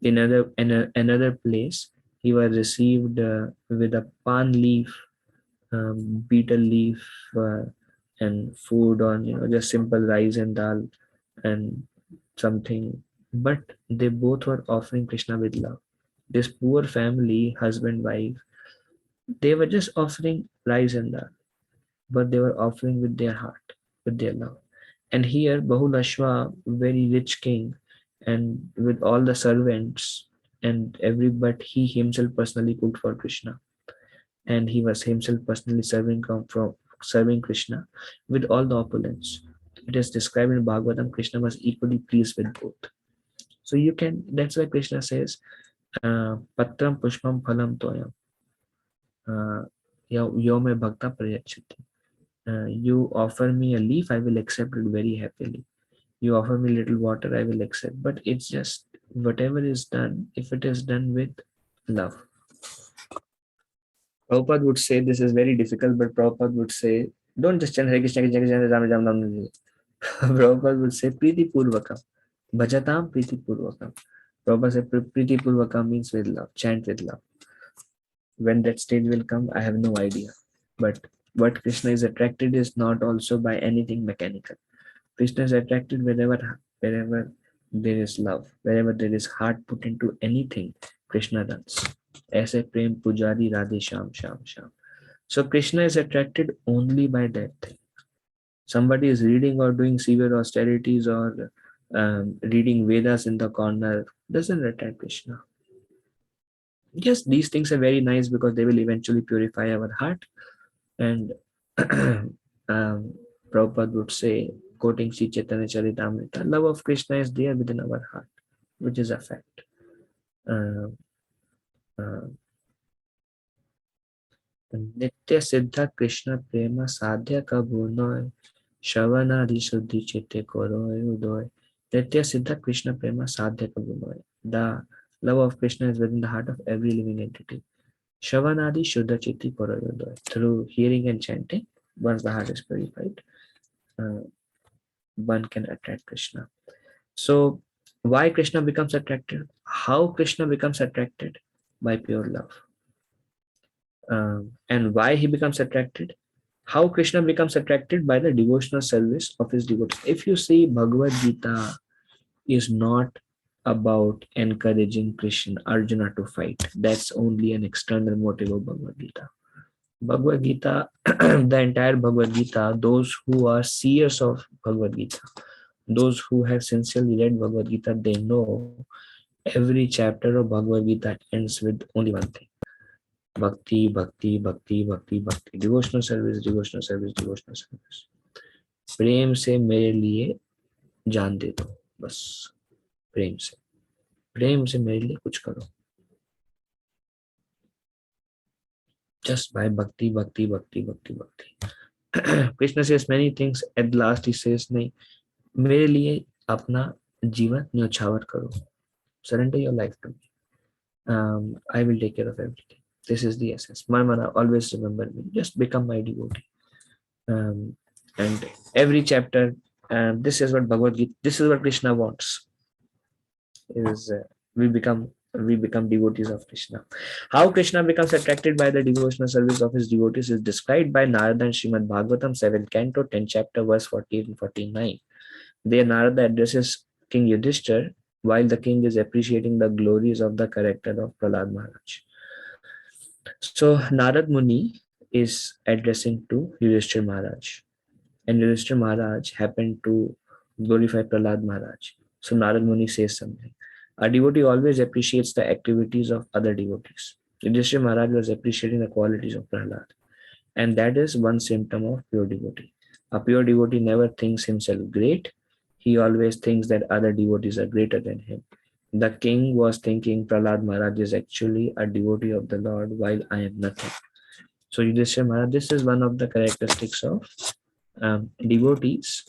B: In another place, he was received with a pan leaf, betel leaf, and food on just simple rice and dal and something. But they both were offering Krishna with love. This poor family, husband, wife, they were just offering rice and dal, but they were offering with their heart, with their love. And here Bahulashwa, very rich king, and with all the servants and but he himself personally cooked for Krishna, and he was himself personally serving Krishna with all the opulence. It is described in Bhagavatam, Krishna was equally pleased with both. So that's why Krishna says, Patram Pushpam Phalam Toyam. Yome Bhakta Prayachati. You offer me a leaf, I will accept it very happily. You offer me little water, I will accept. But it's just whatever is done, if it is done with love. Prabhupada would say, this is very difficult, but Prabhupada would say, don't just chant Hare Krishna, Krishna Krishna, Ram Ram Ram. Prabhupada would say, Priti Purvakam. Bhajatam Priti Purvakam. Prabhupada said, Priti Purvakam means with love, chant with love. When that stage will come, I have no idea. But what Krishna is attracted is not also by anything mechanical. Krishna is attracted wherever there is love, wherever there is heart put into anything, Krishna runs. Aise prem pujari radhe sham sham sham. So Krishna is attracted only by that thing. Somebody is reading or doing severe austerities or reading Vedas in the corner, doesn't attract Krishna. Yes, these things are very nice because they will eventually purify our heart, and Prabhupada would say, quoting Sri Chaitanya Charitamrita, love of Krishna is there within our heart, which is a fact. Nitya Siddha Krishna Prema Sadhya Kabhunoy Shavanadi Shuddhi Chitte Koroy Udoy. Nitya Siddha Krishna Prema Sadhya Kabhunoy. The love of Krishna is within the heart of every living entity. Shavanadi Shuddha Chitti Koroy Udoy. Through hearing and chanting, once the heart is purified, one can attract Krishna. So, why Krishna becomes attracted? How Krishna becomes attracted? By pure love. And why he becomes attracted? How Krishna becomes attracted? By the devotional service of his devotees. If you see, Bhagavad Gita is not about encouraging Krishna, Arjuna to fight. That's only an external motive of Bhagavad Gita. Bhagavad Gita, the entire Bhagavad Gita, those who are seers of Bhagavad Gita, those who have sincerely read Bhagavad Gita, they know every chapter of Bhagavad Gita ends with only one thing. Bhakti, bhakti, bhakti, bhakti, bhakti. Devotional service, devotional service, devotional service. प्रेम से मेरे लिए जान दे दो, बस प्रेम से मेरे लिए कुछ करो. Just by bhakti, bhakti, bhakti, bhakti, bhakti. Krishna says many things. At last he says, नहीं, मेरे लिए अपना जीवन न्यौछावर करो. Surrender your life to me. I will take care of everything. This is the essence. Marmana, always remember me. Just become my devotee. And every chapter, this is what Bhagavad Gita, this is what Krishna wants. Is we become devotees of Krishna. How Krishna becomes attracted by the devotional service of his devotees is described by Narada in Srimad Bhagavatam 7th canto 10th chapter verse 48 and 49. There Narada addresses King Yudhishthir while the king is appreciating the glories of the character of Prahlad Maharaj. So Narad Muni is addressing to Yudhishthir Maharaj, and Yudhishthir Maharaj happened to glorify Prahlad Maharaj. So Narad Muni says something. A devotee always appreciates the activities of other devotees. Yudhishthir Maharaj was appreciating the qualities of Prahlad, and that is one symptom of pure devotee. A pure devotee never thinks himself great. He always thinks that other devotees are greater than him. The king was thinking Prahlad Maharaj is actually a devotee of the Lord while I am nothing. So Yudhishthir Maharaj, this is one of the characteristics of devotees,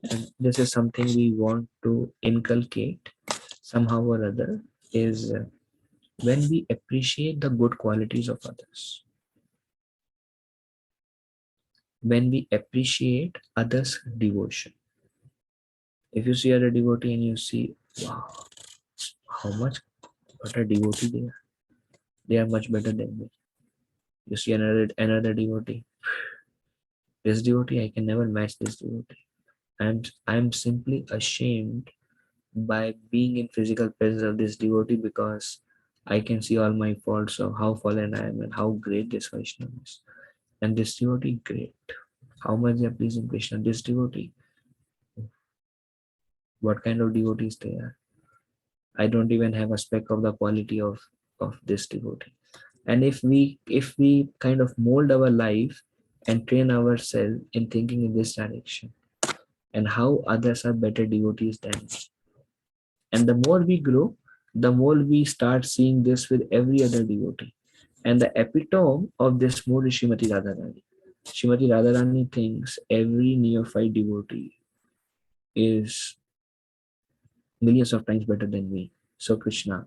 B: and this is something we want to inculcate somehow or other, is when we appreciate the good qualities of others, when we appreciate others' devotion. If you see other devotee and you see, wow, how much, what a devotee they are much better than me. You see another devotee, this devotee, I can never match this devotee. I'm simply ashamed by being in physical presence of this devotee, because I can see all my faults of how fallen I am and how great this Vaishnava is. And this devotee, great. How much they are pleasing Krishna. This devotee, what kind of devotees they are. I don't even have a speck of the quality of this devotee. And if we kind of mold our life and train ourselves in thinking in this direction, and how others are better devotees than us, and the more we grow, the more we start seeing this with every other devotee. And the epitome of this mode is Srimati Radharani. Srimati Radharani thinks every neophyte devotee is millions of times better than me. So Krishna,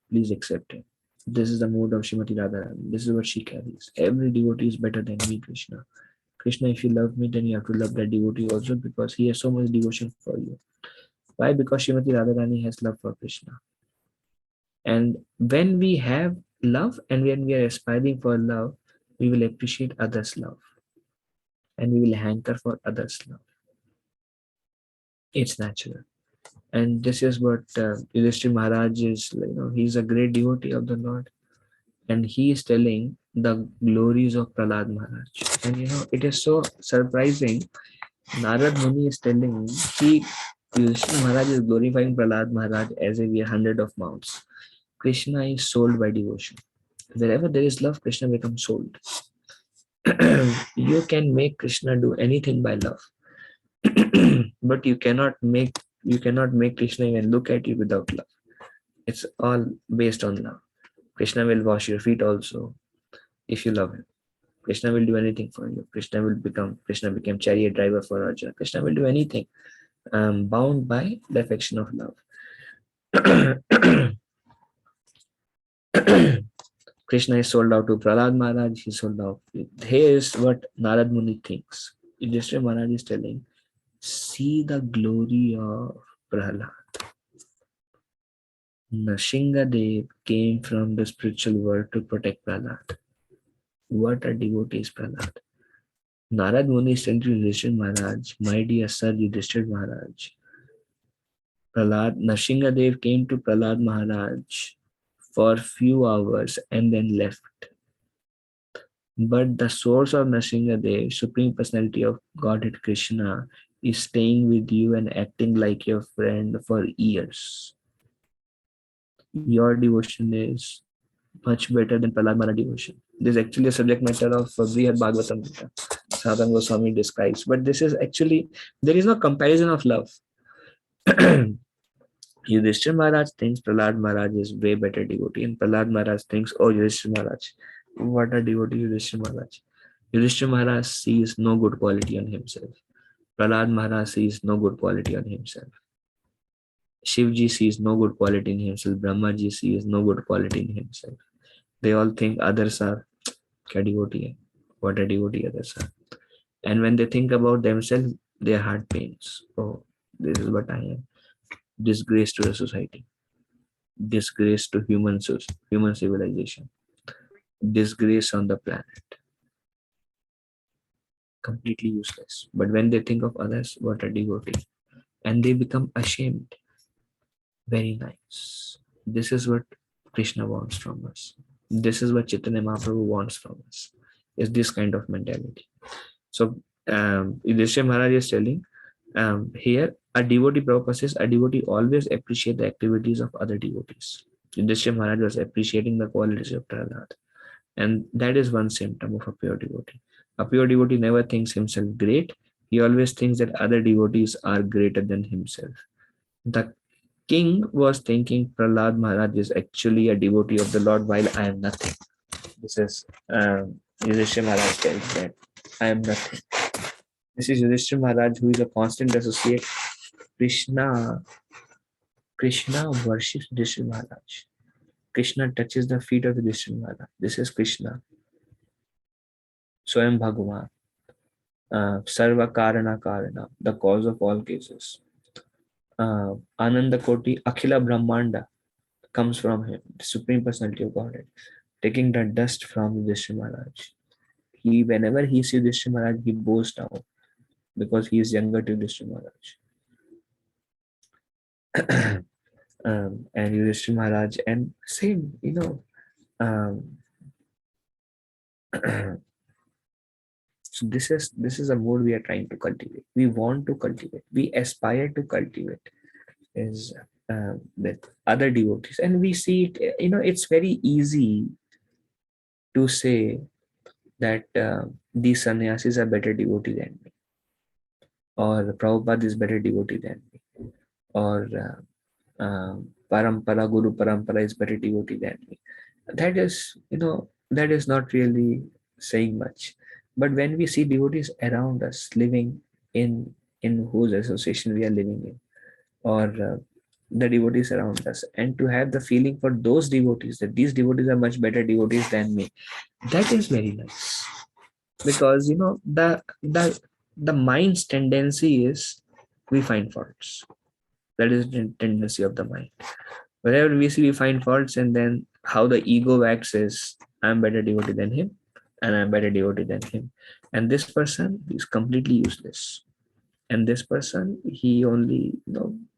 B: please accept it. This is the mode of Srimati Radharani. This is what she carries. Every devotee is better than me, Krishna. Krishna, if you love me, then you have to love that devotee also, because he has so much devotion for you. Why? Because Srimati Radharani has love for Krishna. And when we have love and when we are aspiring for love, we will appreciate others' love and we will hanker for others' love. It's natural. And this is what Yudhishthira Maharaj is, he's a great devotee of the Lord. And he is telling the glories of Prahlad Maharaj. And it is so surprising. Narad Muni is telling, Yudhishthira Maharaj is glorifying Prahlad Maharaj as if we are 100 of mounts. Krishna is sold by devotion. Wherever there is love, Krishna becomes sold. You can make Krishna do anything by love. But you cannot make Krishna even look at you without love. It's all based on love. Krishna will wash your feet also if you love him. Krishna will do anything for you. Krishna became chariot driver for Arjuna. Krishna will do anything, bound by the affection of love. Krishna is sold out to Prahlad Maharaj. He sold out. Here's what Narad Muni thinks. Yudhishthira Maharaj is telling, see the glory of Prahlad. Nashingadev came from the spiritual world to protect Prahlad. What a devotee is Prahlad. Narad Muni is telling to Yudhishthira Maharaj, my dear sir Yudhishthira Maharaj, Nashingadev came to Prahlad Maharaj for few hours and then left. But the source of Nashingadev, Supreme Personality of Godhead Krishna, is staying with you and acting like your friend for years. Your devotion is much better than Prahlad Maharaj devotion. This is actually a subject matter of Brihad Bhagavatam Gita. Sanatana Goswami describes. But this is actually, there is no comparison of love. Yudhishthira Maharaj thinks Prahlad Maharaj is way better devotee, and Prahlad Maharaj thinks, oh, Yudhishthira Maharaj, what a devotee Yudhishthira Maharaj. Yudhishthira Maharaj sees no good quality on himself. Prahlad Maharaj sees no good quality on himself. Shivji sees no good quality in himself. Brahmaji sees no good quality in himself. They all think others are kya devotee hai, what a devotee others are. And when they think about themselves, their heart pains. Oh, this is what I am. Disgrace to the society. Disgrace to human civilization. Disgrace on the planet. Completely useless. But when they think of others, what a devotee. And they become ashamed. Very nice. This is what Krishna wants from us. This is what Chaitanya Mahaprabhu wants from us. Is this kind of mentality. So Yudhishthira Maharaj is telling here, a devotee, Prabhupada says, a devotee always appreciate the activities of other devotees. Yudhishthira Maharaj was appreciating the qualities of Prahlad. And that is one symptom of a pure devotee. A pure devotee never thinks himself great. He always thinks that other devotees are greater than himself. The king was thinking Prahlad Maharaj is actually a devotee of the Lord while I am nothing. This is Yudhishthira Maharaj tells that I am nothing. This is Yudhishthira Maharaj, who is a constant associate. Krishna worships Yudhishthira Maharaj. Krishna touches the feet of Yudhishthira Maharaj. This is Krishna. Swayam Bhagavan. Sarva Karana Karana, the cause of all cases. Ananda Koti, Akhila Brahmanda comes from him, the Supreme Personality of Godhead, taking the dust from Yudhishthira Maharaj. Whenever he sees Yudhishthira Maharaj, he bows down because he is younger to Yudhishthira Maharaj. And Yudhishthira Maharaj, and same, so this is a mood we are trying to cultivate. We want to cultivate. We aspire to cultivate is with other devotees, and we see it. It's very easy to say that these sannyasis are better devotee than me, or Prabhupada is better devotee than me, or Parampara, Guru Parampara is better devotee than me. That is not really saying much. But when we see devotees around us living in whose association we are living in, or the devotees around us, and to have the feeling for those devotees that these devotees are much better devotees than me, that is very nice. Because the mind's tendency is we find faults. That is the tendency of the mind. Whenever we see we find faults, and then how the ego acts is I'm better devotee than him, and I'm better devotee than him, and this person is completely useless, and this person he only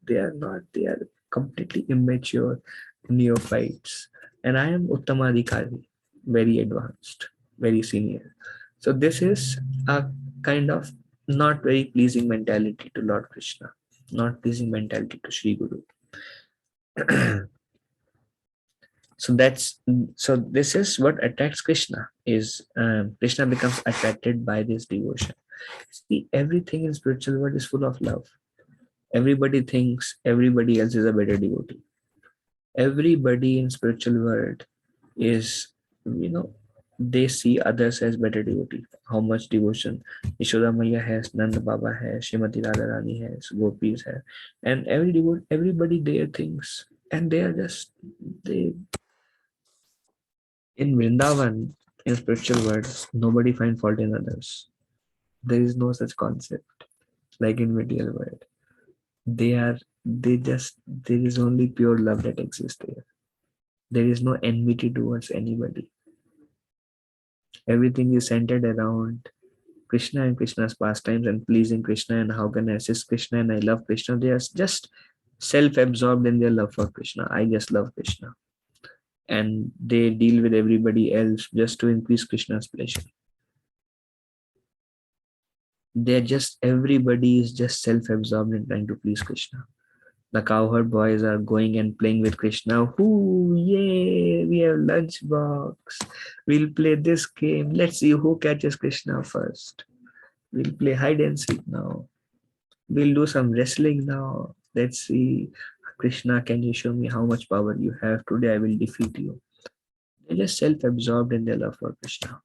B: they are completely immature neophytes, and I am Uttamadhikari, very advanced, very senior. So this is a kind of not very pleasing mentality to Lord Krishna, not pleasing mentality to Sri Guru. So this is what attracts Krishna. Is Krishna becomes attracted by this devotion. See, everything in spiritual world is full of love. Everybody thinks everybody else is a better devotee. Everybody in spiritual world is, they see others as better devotee. How much devotion Yashoda Maya has, Nanda Baba has, Srimati Radharani has, Gopis have, and everybody there thinks, and they are just, they, in Vrindavan, in spiritual world, nobody find fault in others. There is no such concept like in material world. There is only pure love that exists there. There is no enmity towards anybody. Everything is centered around Krishna and Krishna's pastimes and pleasing Krishna and how can I assist Krishna and I love Krishna. They are just self-absorbed in their love for Krishna. I just love Krishna. And they deal with everybody else just to increase Krishna's pleasure. Everybody is just self-absorbed in trying to please Krishna. The cowherd boys are going and playing with Krishna. Ooh, yay, we have lunchbox. We'll play this game. Let's see who catches Krishna first. We'll play hide and seek now. We'll do some wrestling now. Let's see. Krishna, can you show me how much power you have? Today I will defeat you. They're just self-absorbed in their love for Krishna.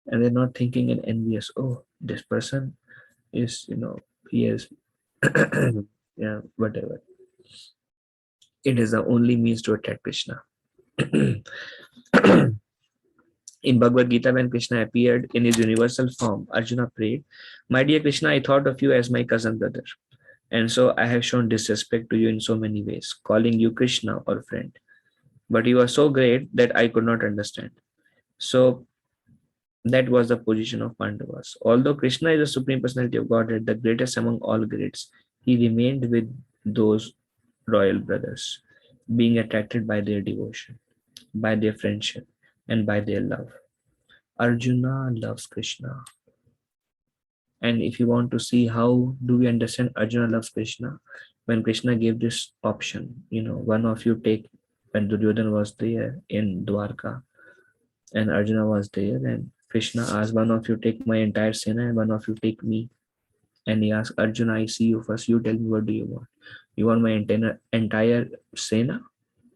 B: And they're not thinking and envious. Oh, this person is, he is, yeah, whatever. It is the only means to attack Krishna. In Bhagavad Gita, when Krishna appeared in his universal form, Arjuna prayed, "My dear Krishna, I thought of you as my cousin brother. And so I have shown disrespect to you in so many ways, calling you Krishna or friend. But you are so great that I could not understand." So that was the position of Pandavas. Although Krishna is the Supreme Personality of Godhead, the greatest among all greats, he remained with those royal brothers, being attracted by their devotion, by their friendship, and by their love. Arjuna loves Krishna. And if you want to see how do we understand Arjuna loves Krishna, when Krishna gave this option, one of you take, when Duryodhana was there in Dwarka and Arjuna was there, and Krishna asked, one of you take my entire Sena and one of you take me. And he asked Arjuna, I see you first, you tell me what do you want? You want my entire Sena,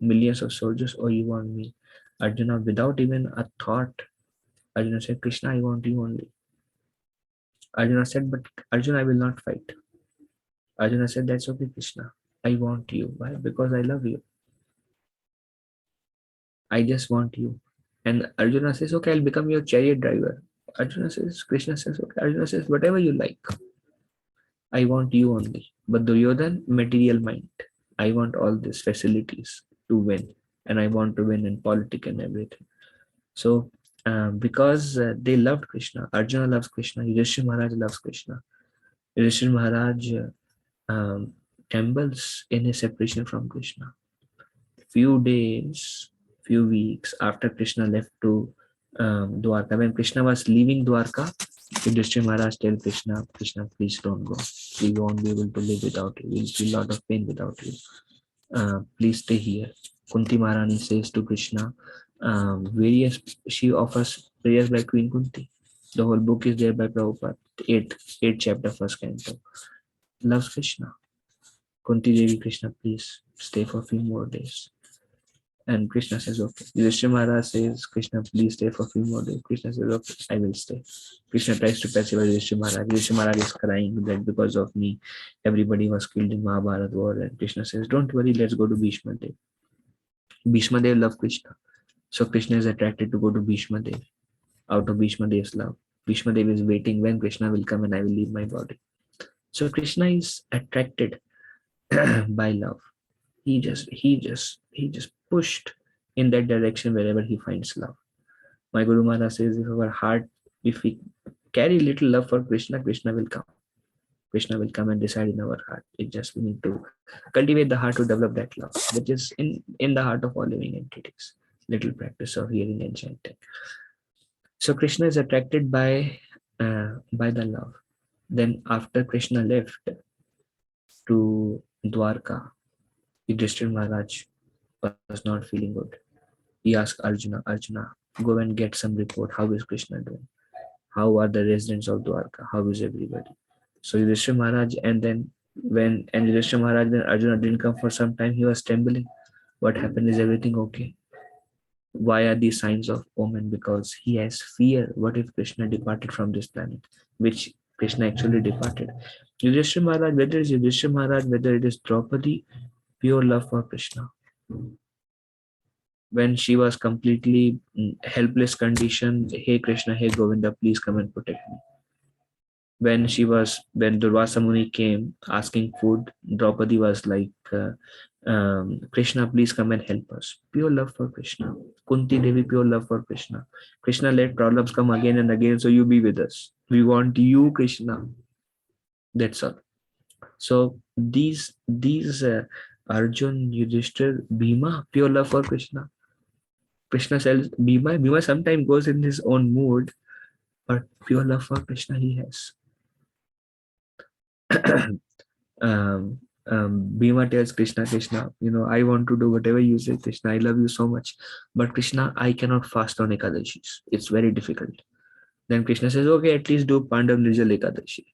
B: millions of soldiers, or you want me? Arjuna, without even a thought, Arjuna said, Krishna, I want you only. Arjuna said, but Arjuna, I will not fight. Arjuna said, that's okay, Krishna. I want you. Why? Because I love you. I just want you. And Arjuna says, okay, I'll become your chariot driver. Krishna says, okay. Arjuna says, whatever you like. I want you only. But Duryodhana, material mind. I want all these facilities to win. And I want to win in politics and everything. So, because they loved Krishna, Arjuna loves Krishna, Yudhishthira Maharaj loves Krishna. Yudhishthira Maharaj trembles in his separation from Krishna. Few days, few weeks after Krishna left to Dwarka, when Krishna was leaving Dwarka, Yudhishthira Maharaj tell Krishna, Krishna, please don't go. We won't be able to live without you. We'll feel a lot of pain without you. Please stay here. Kunti Maharani says to Krishna, she offers prayers by Queen Kunti. The whole book is there by Prabhupada. 8th chapter, 1st canto. Loves Krishna. Kunti Devi, Krishna, please stay for a few more days. And Krishna says, okay. Yudhishthira Maharaj says, Krishna, please stay for a few more days. Krishna says, okay, I will stay. Krishna tries to pacify Yudhishthira Maharaj. Yudhishthira Maharaj is crying that because of me, everybody was killed in Mahabharata war. And Krishna says, don't worry, let's go to Bhishma Dev. Bhishma Dev loves Krishna. So Krishna is attracted to go to Bhishma Dev out of Bhishma Dev's love. Bhishma Dev is waiting when Krishna will come and I will leave my body. So Krishna is attracted by love. He just pushed in that direction wherever he finds love. My Guru Maharaj says, if we carry little love for Krishna, Krishna will come. Krishna will come and reside in our heart. It just we need to cultivate the heart to develop that love, which is in the heart of all living entities. Little practice of hearing and chanting. So Krishna is attracted by the love. Then after Krishna left to Dwarka, Yudhishthira Maharaj was not feeling good. He asked Arjuna, go and get some report. How is Krishna doing? How are the residents of Dwarka? How is everybody? So Yudhishthira Maharaj, and then Yudhishthira Maharaj, when Arjuna didn't come for some time, he was trembling. What happened? Is everything okay? Why are these signs of omen? Because he has fear. What if Krishna departed from this planet? Which Krishna actually departed. Yudhishthira Maharaj, whether it's Yudhishthira Maharaj, whether it is Draupadi, pure love for Krishna. When she was completely helpless condition, hey Krishna, hey Govinda, please come and protect me. When Durvasa Muni came asking food, Draupadi was like, Krishna, please come and help us. Pure love for Krishna. Kunti Devi, pure love for Krishna. Krishna, let problems come again and again, so you be with us. We want you, Krishna. That's all. So these Arjun, Yudhishthir, Bhima, pure love for Krishna. Krishna says Bhima sometimes goes in his own mood, but pure love for Krishna he has. Bhima tells Krishna, I want to do whatever you say, Krishna, I love you so much. But Krishna, I cannot fast on Ekadashis. It's very difficult. Then Krishna says, okay, at least do Pandav Nirjal Ekadashi.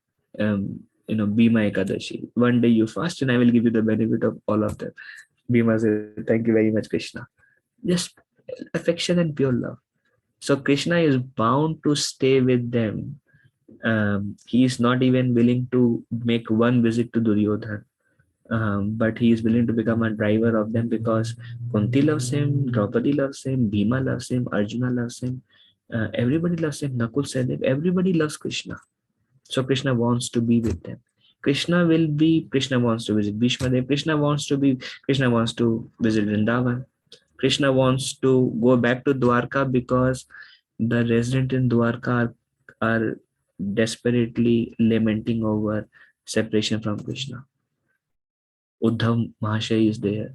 B: Bhima Ekadashi. One day you fast and I will give you the benefit of all of them. Bhima says, thank you very much, Krishna. Just affection and pure love. So Krishna is bound to stay with them. He is not even willing to make one visit to Duryodhana. But he is willing to become a driver of them because Kunti loves him, Draupadi loves him, Bhima loves him, Arjuna loves him, everybody loves him, Nakul Sahadev, everybody loves Krishna. So Krishna wants to be with them. Krishna wants to visit Bhishma Dev, Krishna wants to visit Vrindavan. Krishna wants to go back to Dwarka because the residents in Dwarka are desperately lamenting over separation from Krishna. Uddhav Mahashay is there.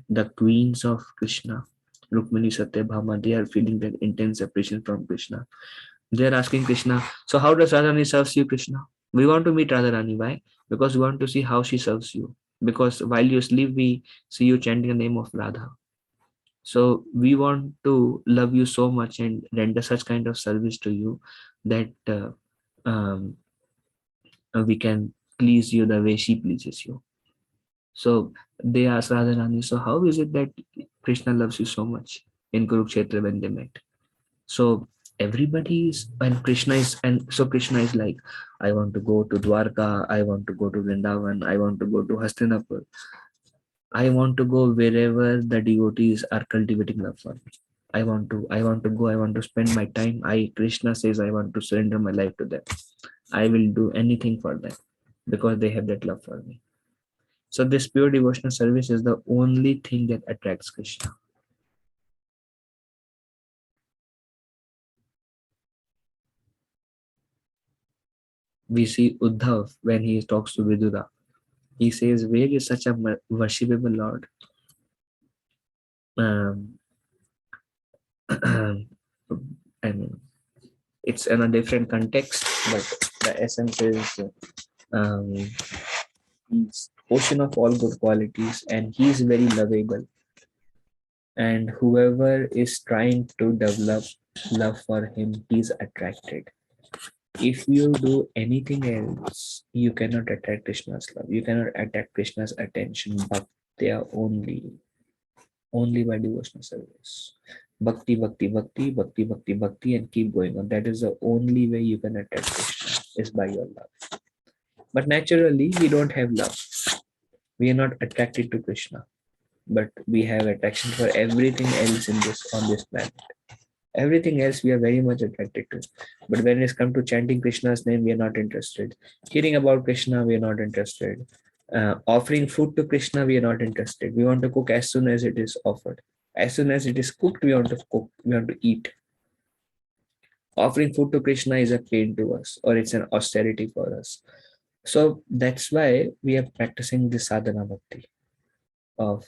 B: The queens of Krishna, Rukmini, Satyabhama, they are feeling that intense separation from Krishna. They are asking Krishna, so how does Radharani serves you, Krishna? We want to meet Radharani. Why? Because we want to see how she serves you. Because while you sleep, we see you chanting the name of Radha. So we want to love you so much and render such kind of service to you that we can please you the way she pleases you. So they asked Radharani, so how is it that Krishna loves you so much in Kurukshetra when they met? So everybody is, and Krishna is like, I want to go to Dwarka, I want to go to Vrindavan, I want to go to Hastinapur. I want to go wherever the devotees are cultivating love for me. I want to go, I want to spend my time. Krishna says, I want to surrender my life to them. I will do anything for them because they have that love for me. So this pure devotional service is the only thing that attracts Krishna. We see Uddhav when he talks to Vidura. He says, where is such a worshipable Lord? I mean, it's in a different context, but the essence is he's ocean of all good qualities and he's very lovable. And whoever is trying to develop love for him, he's attracted. If you do anything else, you cannot attract Krishna's love. You cannot attract Krishna's attention, but they are only by devotional service. Bhakti, bhakti, bhakti, bhakti, bhakti, bhakti, and keep going on. That is the only way you can attract Krishna, is by your love. But naturally, we don't have love. We are not attracted to Krishna, but we have attraction for everything else on this planet. Everything else we are very much attracted to. But when it's come to chanting Krishna's name, we are not interested. Hearing about Krishna, we are not interested. Offering food to Krishna, we are not interested. We want to cook as soon as it is offered. As soon as it is cooked, we want to cook. We want to eat. Offering food to Krishna is a pain to us, or it's an austerity for us. So that's why we are practicing this sadhana bhakti of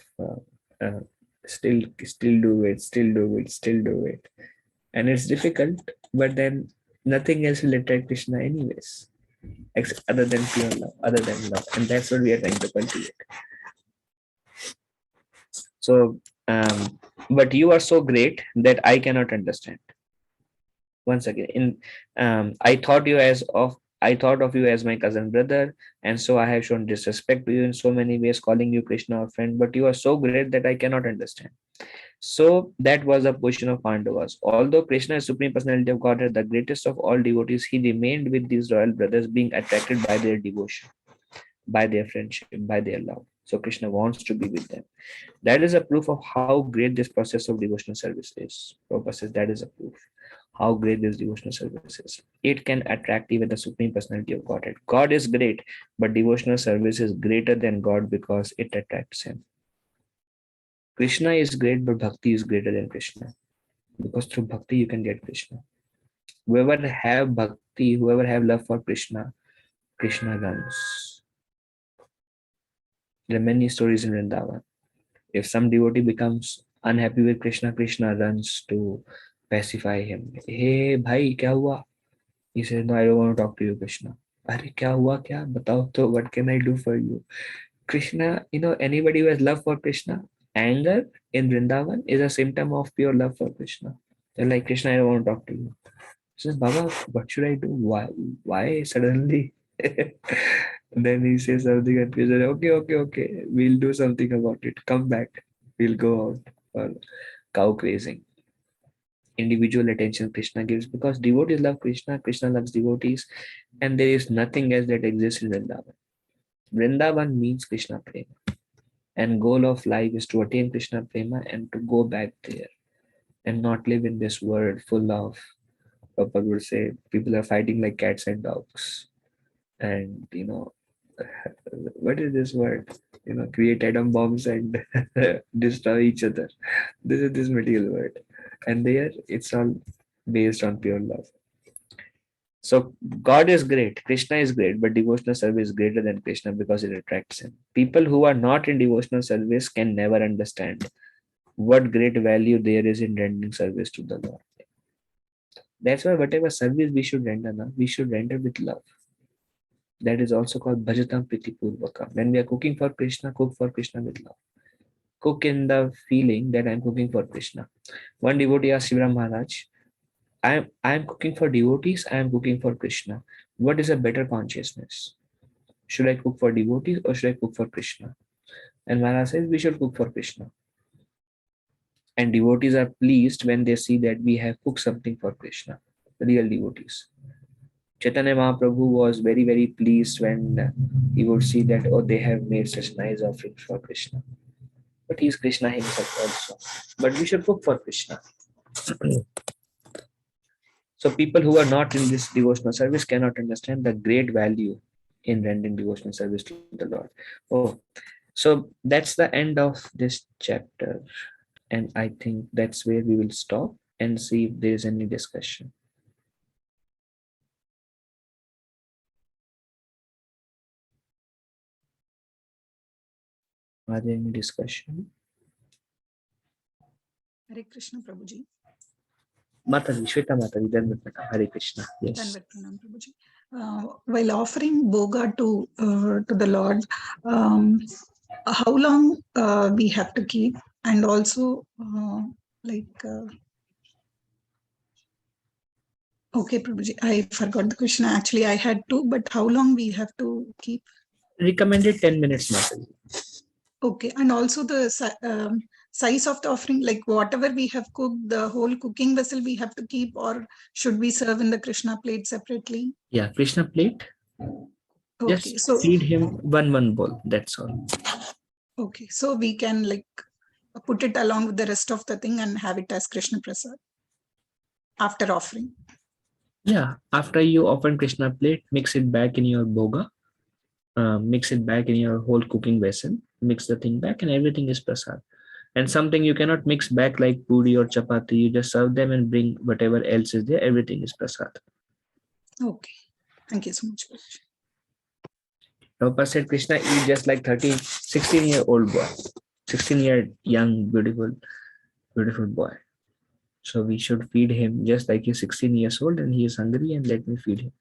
B: still do it. And it's difficult, but then nothing else will attract Krishna anyways, other than pure love, and that's what we are trying to cultivate. So, but you are so great that I cannot understand. Once again, I thought of you as my cousin brother, and so I have shown disrespect to you in so many ways, calling you Krishna or friend, but you are so great that I cannot understand. So that was the position of Pandavas. Although Krishna is Supreme Personality of Godhead, the greatest of all devotees, he remained with these royal brothers, being attracted by their devotion, by their friendship, by their love. So Krishna wants to be with them. That is a proof of how great this process of devotional service is. Prabhupada says that is a proof how great this devotional service is. It can attract even the Supreme Personality of Godhead. God is great, but devotional service is greater than God because it attracts him. Krishna is great, but bhakti is greater than Krishna. Because through bhakti you can get Krishna. Whoever have bhakti, whoever have love for Krishna, Krishna runs. There are many stories in Vrindavan. If some devotee becomes unhappy with Krishna, Krishna runs to pacify him. Hey, bhai, kya hua? He says, no, I don't want to talk to you, Krishna. Arey, kya hua kya? Batao to, what can I do for you? Krishna, anybody who has love for Krishna, anger in Vrindavan is a symptom of pure love for Krishna. They're like, Krishna, I don't want to talk to you. He says, Baba, what should I do? Why suddenly? Then he says something and he says, okay, we'll do something about it. Come back. We'll go out for cow grazing. Individual attention Krishna gives because devotees love Krishna, Krishna loves devotees, and there is nothing else that exists in Vrindavan. Vrindavan means Krishna Prema, and goal of life is to attain Krishna Prema and to go back there and not live in this world full of, Prabhupada would say, people are fighting like cats and dogs. And, what is this word? Create atom bombs and destroy each other. This is this material world. And there, it's all based on pure love. So God is great, Krishna is great, but devotional service is greater than Krishna because it attracts him. People who are not in devotional service can never understand what great value there is in rendering service to the Lord. That's why whatever service we should render, we should render with love. That is also called bhajatam priti purvakam. When we are cooking for Krishna, cook for Krishna with love. Cook in the feeling that I'm cooking for Krishna. One devotee asked Shivaram Maharaj, I am cooking for devotees, I am cooking for Krishna. What is a better consciousness? Should I cook for devotees or should I cook for Krishna? And Maharaj says we should cook for Krishna. And devotees are pleased when they see that we have cooked something for Krishna, real devotees. Chaitanya Mahaprabhu was very, very pleased when he would see that, oh, they have made such nice offerings for Krishna. But he is Krishna himself also. But we should cook for Krishna. So people who are not in this devotional service cannot understand the great value in rendering devotional service to the Lord. Oh, so that's the end of this chapter. And I think that's where we will stop and see if there is any discussion. Are there any discussion?
A: Hare Krishna, Prabhuji.
B: Mataji, Shweta Mataji, Dandavat Pranam. Hare Krishna. Yes.
A: Dandavat Pranam, Prabhuji. While offering bhoga to the Lord, how long we have to keep, and also okay, Prabhuji, I forgot the question. Actually, I had two, but how long we have to keep?
B: Recommended 10 minutes, Mataji.
A: Okay, and also the size of the offering, like whatever we have cooked, the whole cooking vessel we have to keep, or should we serve in the Krishna plate separately?
B: Yeah, Krishna plate.
A: Okay,
B: Just
A: so
B: feed him one bowl. That's all.
A: okay, so we can put it along with the rest of the thing and have it as Krishna Prasad after offering.
B: Yeah, after you open Krishna plate, mix it back in your boga. Mix it back in your whole cooking vessel. Mix the thing back, and everything is prasad. And something you cannot mix back like puri or chapati. You just serve them and bring whatever else is there. Everything is prasad.
A: Okay, thank you so much.
B: Prabhupada said Krishna is just like 16-year-old boy, 16-year young, beautiful boy. So we should feed him just like he's 16 years old and he is hungry, and let me feed him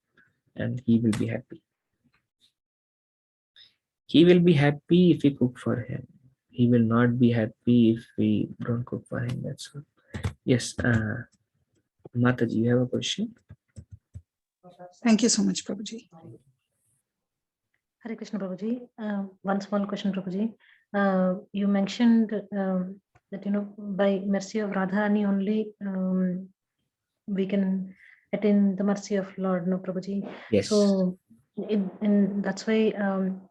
B: and he will be happy. He will be happy if we cook for him. He will not be happy if we don't cook for him. That's all. Yes. Mataji, you have a question?
A: Thank you so much, Prabhuji.
D: Hare Krishna Prabhuji. One small question, Prabhuji. You mentioned that, by mercy of Radharani only we can attain the mercy of Lord, no Prabhuji.
B: Yes.
D: So that's why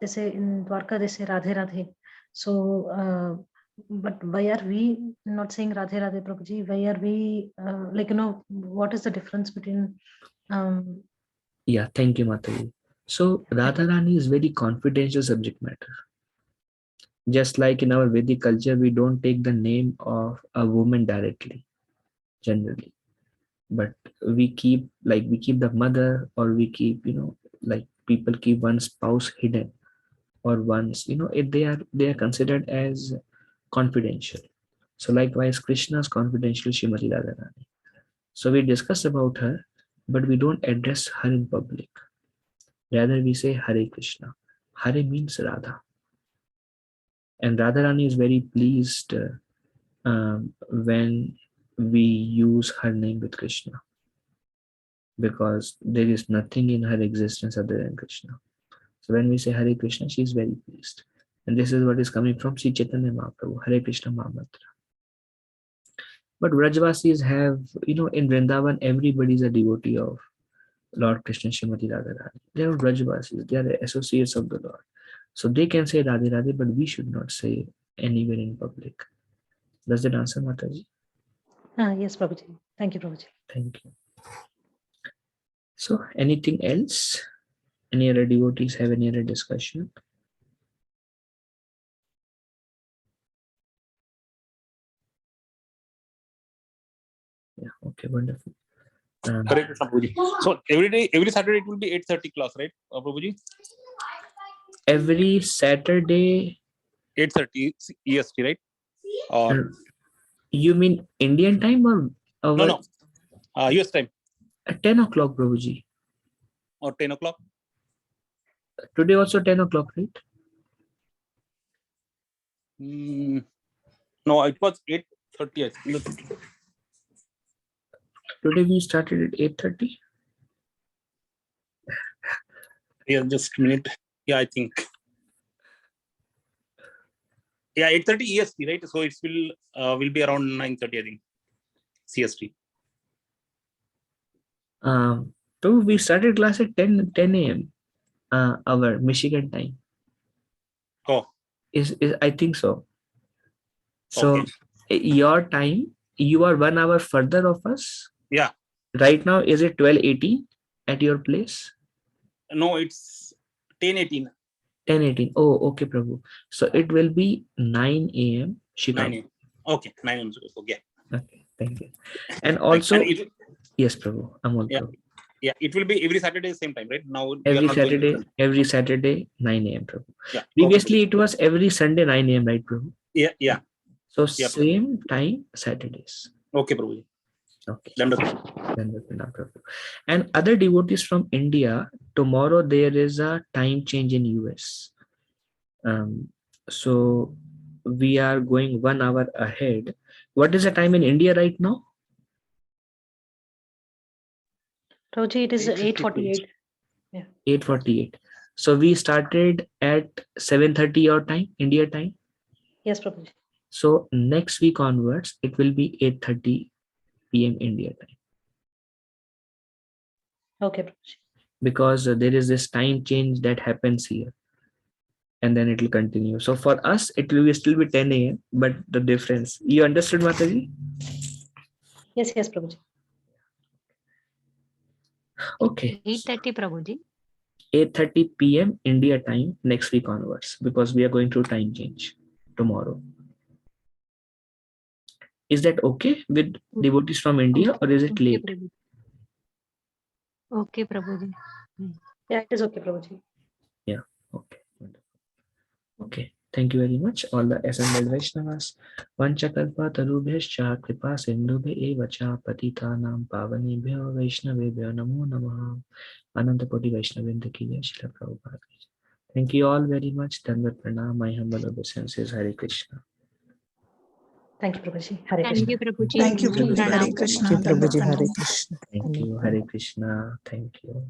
D: they say in Dwarka, they say Radhe Radhe. So, but why are we not saying Radhe Radhe, Prabhuji? Why are we what is the difference between
B: Yeah, thank you, Mataji. So Radharani is very confidential subject matter. Just like in our Vedic culture, we don't take the name of a woman directly, generally. But we keep the mother, or we keep, like people keep one spouse hidden, or once, if they are considered as confidential. So likewise, Krishna is confidential, Shrimati Radharani. So we discuss about her, but we don't address her in public. Rather, we say Hare Krishna. Hare means Radha. And Radharani is very pleased when we use her name with Krishna, because there is nothing in her existence other than Krishna. So when we say Hare Krishna, she is very pleased. And this is what is coming from Sri Chaitanya Mahaprabhu, Hare Krishna Mahamantra. But Vrajvasis have, in Vrindavan, everybody is a devotee of Lord Krishna, Shrimati Radharani. They are Vrajvasis, they are the associates of the Lord. So they can say Radhe Radhe, but we should not say anywhere in public. Does that answer, Mataji?
D: Yes, Prabhuji. Thank you, Prabhuji.
B: Thank you. So anything else? Any other devotees have any other discussion? Yeah, okay, wonderful.
H: Hare Krishna, Prabhuji. So every Saturday it will be 8:30 class, right, Prabhuji?
B: Every Saturday.
H: 8:30 EST, right? Or
B: you mean Indian time or our?
H: No, US time.
B: At 10 o'clock, Prabhuji.
H: Or 10 o'clock?
B: Today also 10 o'clock, right?
H: No, it was 8:30. I think.
B: Today we started at 8:30.
H: Yeah, just a minute. Yeah, I think. Yeah, 8:30 EST, right? So it will be around 9:30, I think. CST.
B: So we started class at 10 a.m. Our Michigan time.
H: Oh.
B: Is I think so. So
H: okay.
B: Your time, you are 1 hour further of us.
H: Yeah.
B: Right now, is it 12:18 at your place?
H: No, it's 10:18.
B: 10:18. Oh, okay, Prabhu. So it will be 9 a.m. Chicago.
H: 9 a.m. Okay, 9 a.m. Okay.
B: Okay, thank you. And also,
H: and
B: yes, Prabhu. Amol,
H: yeah,
B: Prabhu.
H: Yeah, it will be every Saturday same time, right? Now
B: every Saturday 9 a.m. Prabhu.
H: Yeah.
B: Previously it was every Sunday 9 a.m. right, Prabhu?
H: Yeah.
B: So same time Saturdays.
H: Okay, Prabhu.
B: Okay. And other devotees from India, tomorrow there is a time change in US. So we are going 1 hour ahead. What is the time in India right now?
D: Prabhuji, it is 8:48. Yeah.
B: 8:48. So we started at 7:30 your time, India time.
D: Yes, Prabhuji.
B: So next week onwards, it will be 8:30 p.m. India time.
D: Okay, Prabhuji.
B: Because there is this time change that happens here. And then it will continue. So for us, it will still be 10 a.m. But the difference, you understood, Mataji?
D: Yes, Prabhuji.
B: Okay.
I: 8:30, Prabhuji.
B: 8:30 p.m. India time next week onwards, because we are going through time change tomorrow. Is that okay with devotees from India, or is it late?
I: Prabhuji. Okay, Prabhuji.
D: Yeah, it is okay, Prabhuji.
B: Yeah, okay. Okay, thank you very much, all the assembled Vaishnavas. Vanchakalpa tarubhyascha kripa sindhubhya eva cha patitanam pavanebhyo Vaishnavebhyo namo namaha. Anantapodi Vaishnavendra ki jai, Srila Prabhupada. Thank you all very much. Dandavat pranam. My humble obeisances. Hare Krishna.
D: Thank you, Prabhuji. Hare
I: Thank
D: Krishna.
I: you, Prabhuji.
A: Thank you, Prabhuji. Hare
I: Pranam.
A: Krishna.
G: Prabhuji,
A: Dandavat
G: Hare
A: Pranam.
G: Krishna.
B: Thank you. Hare Krishna. Thank you.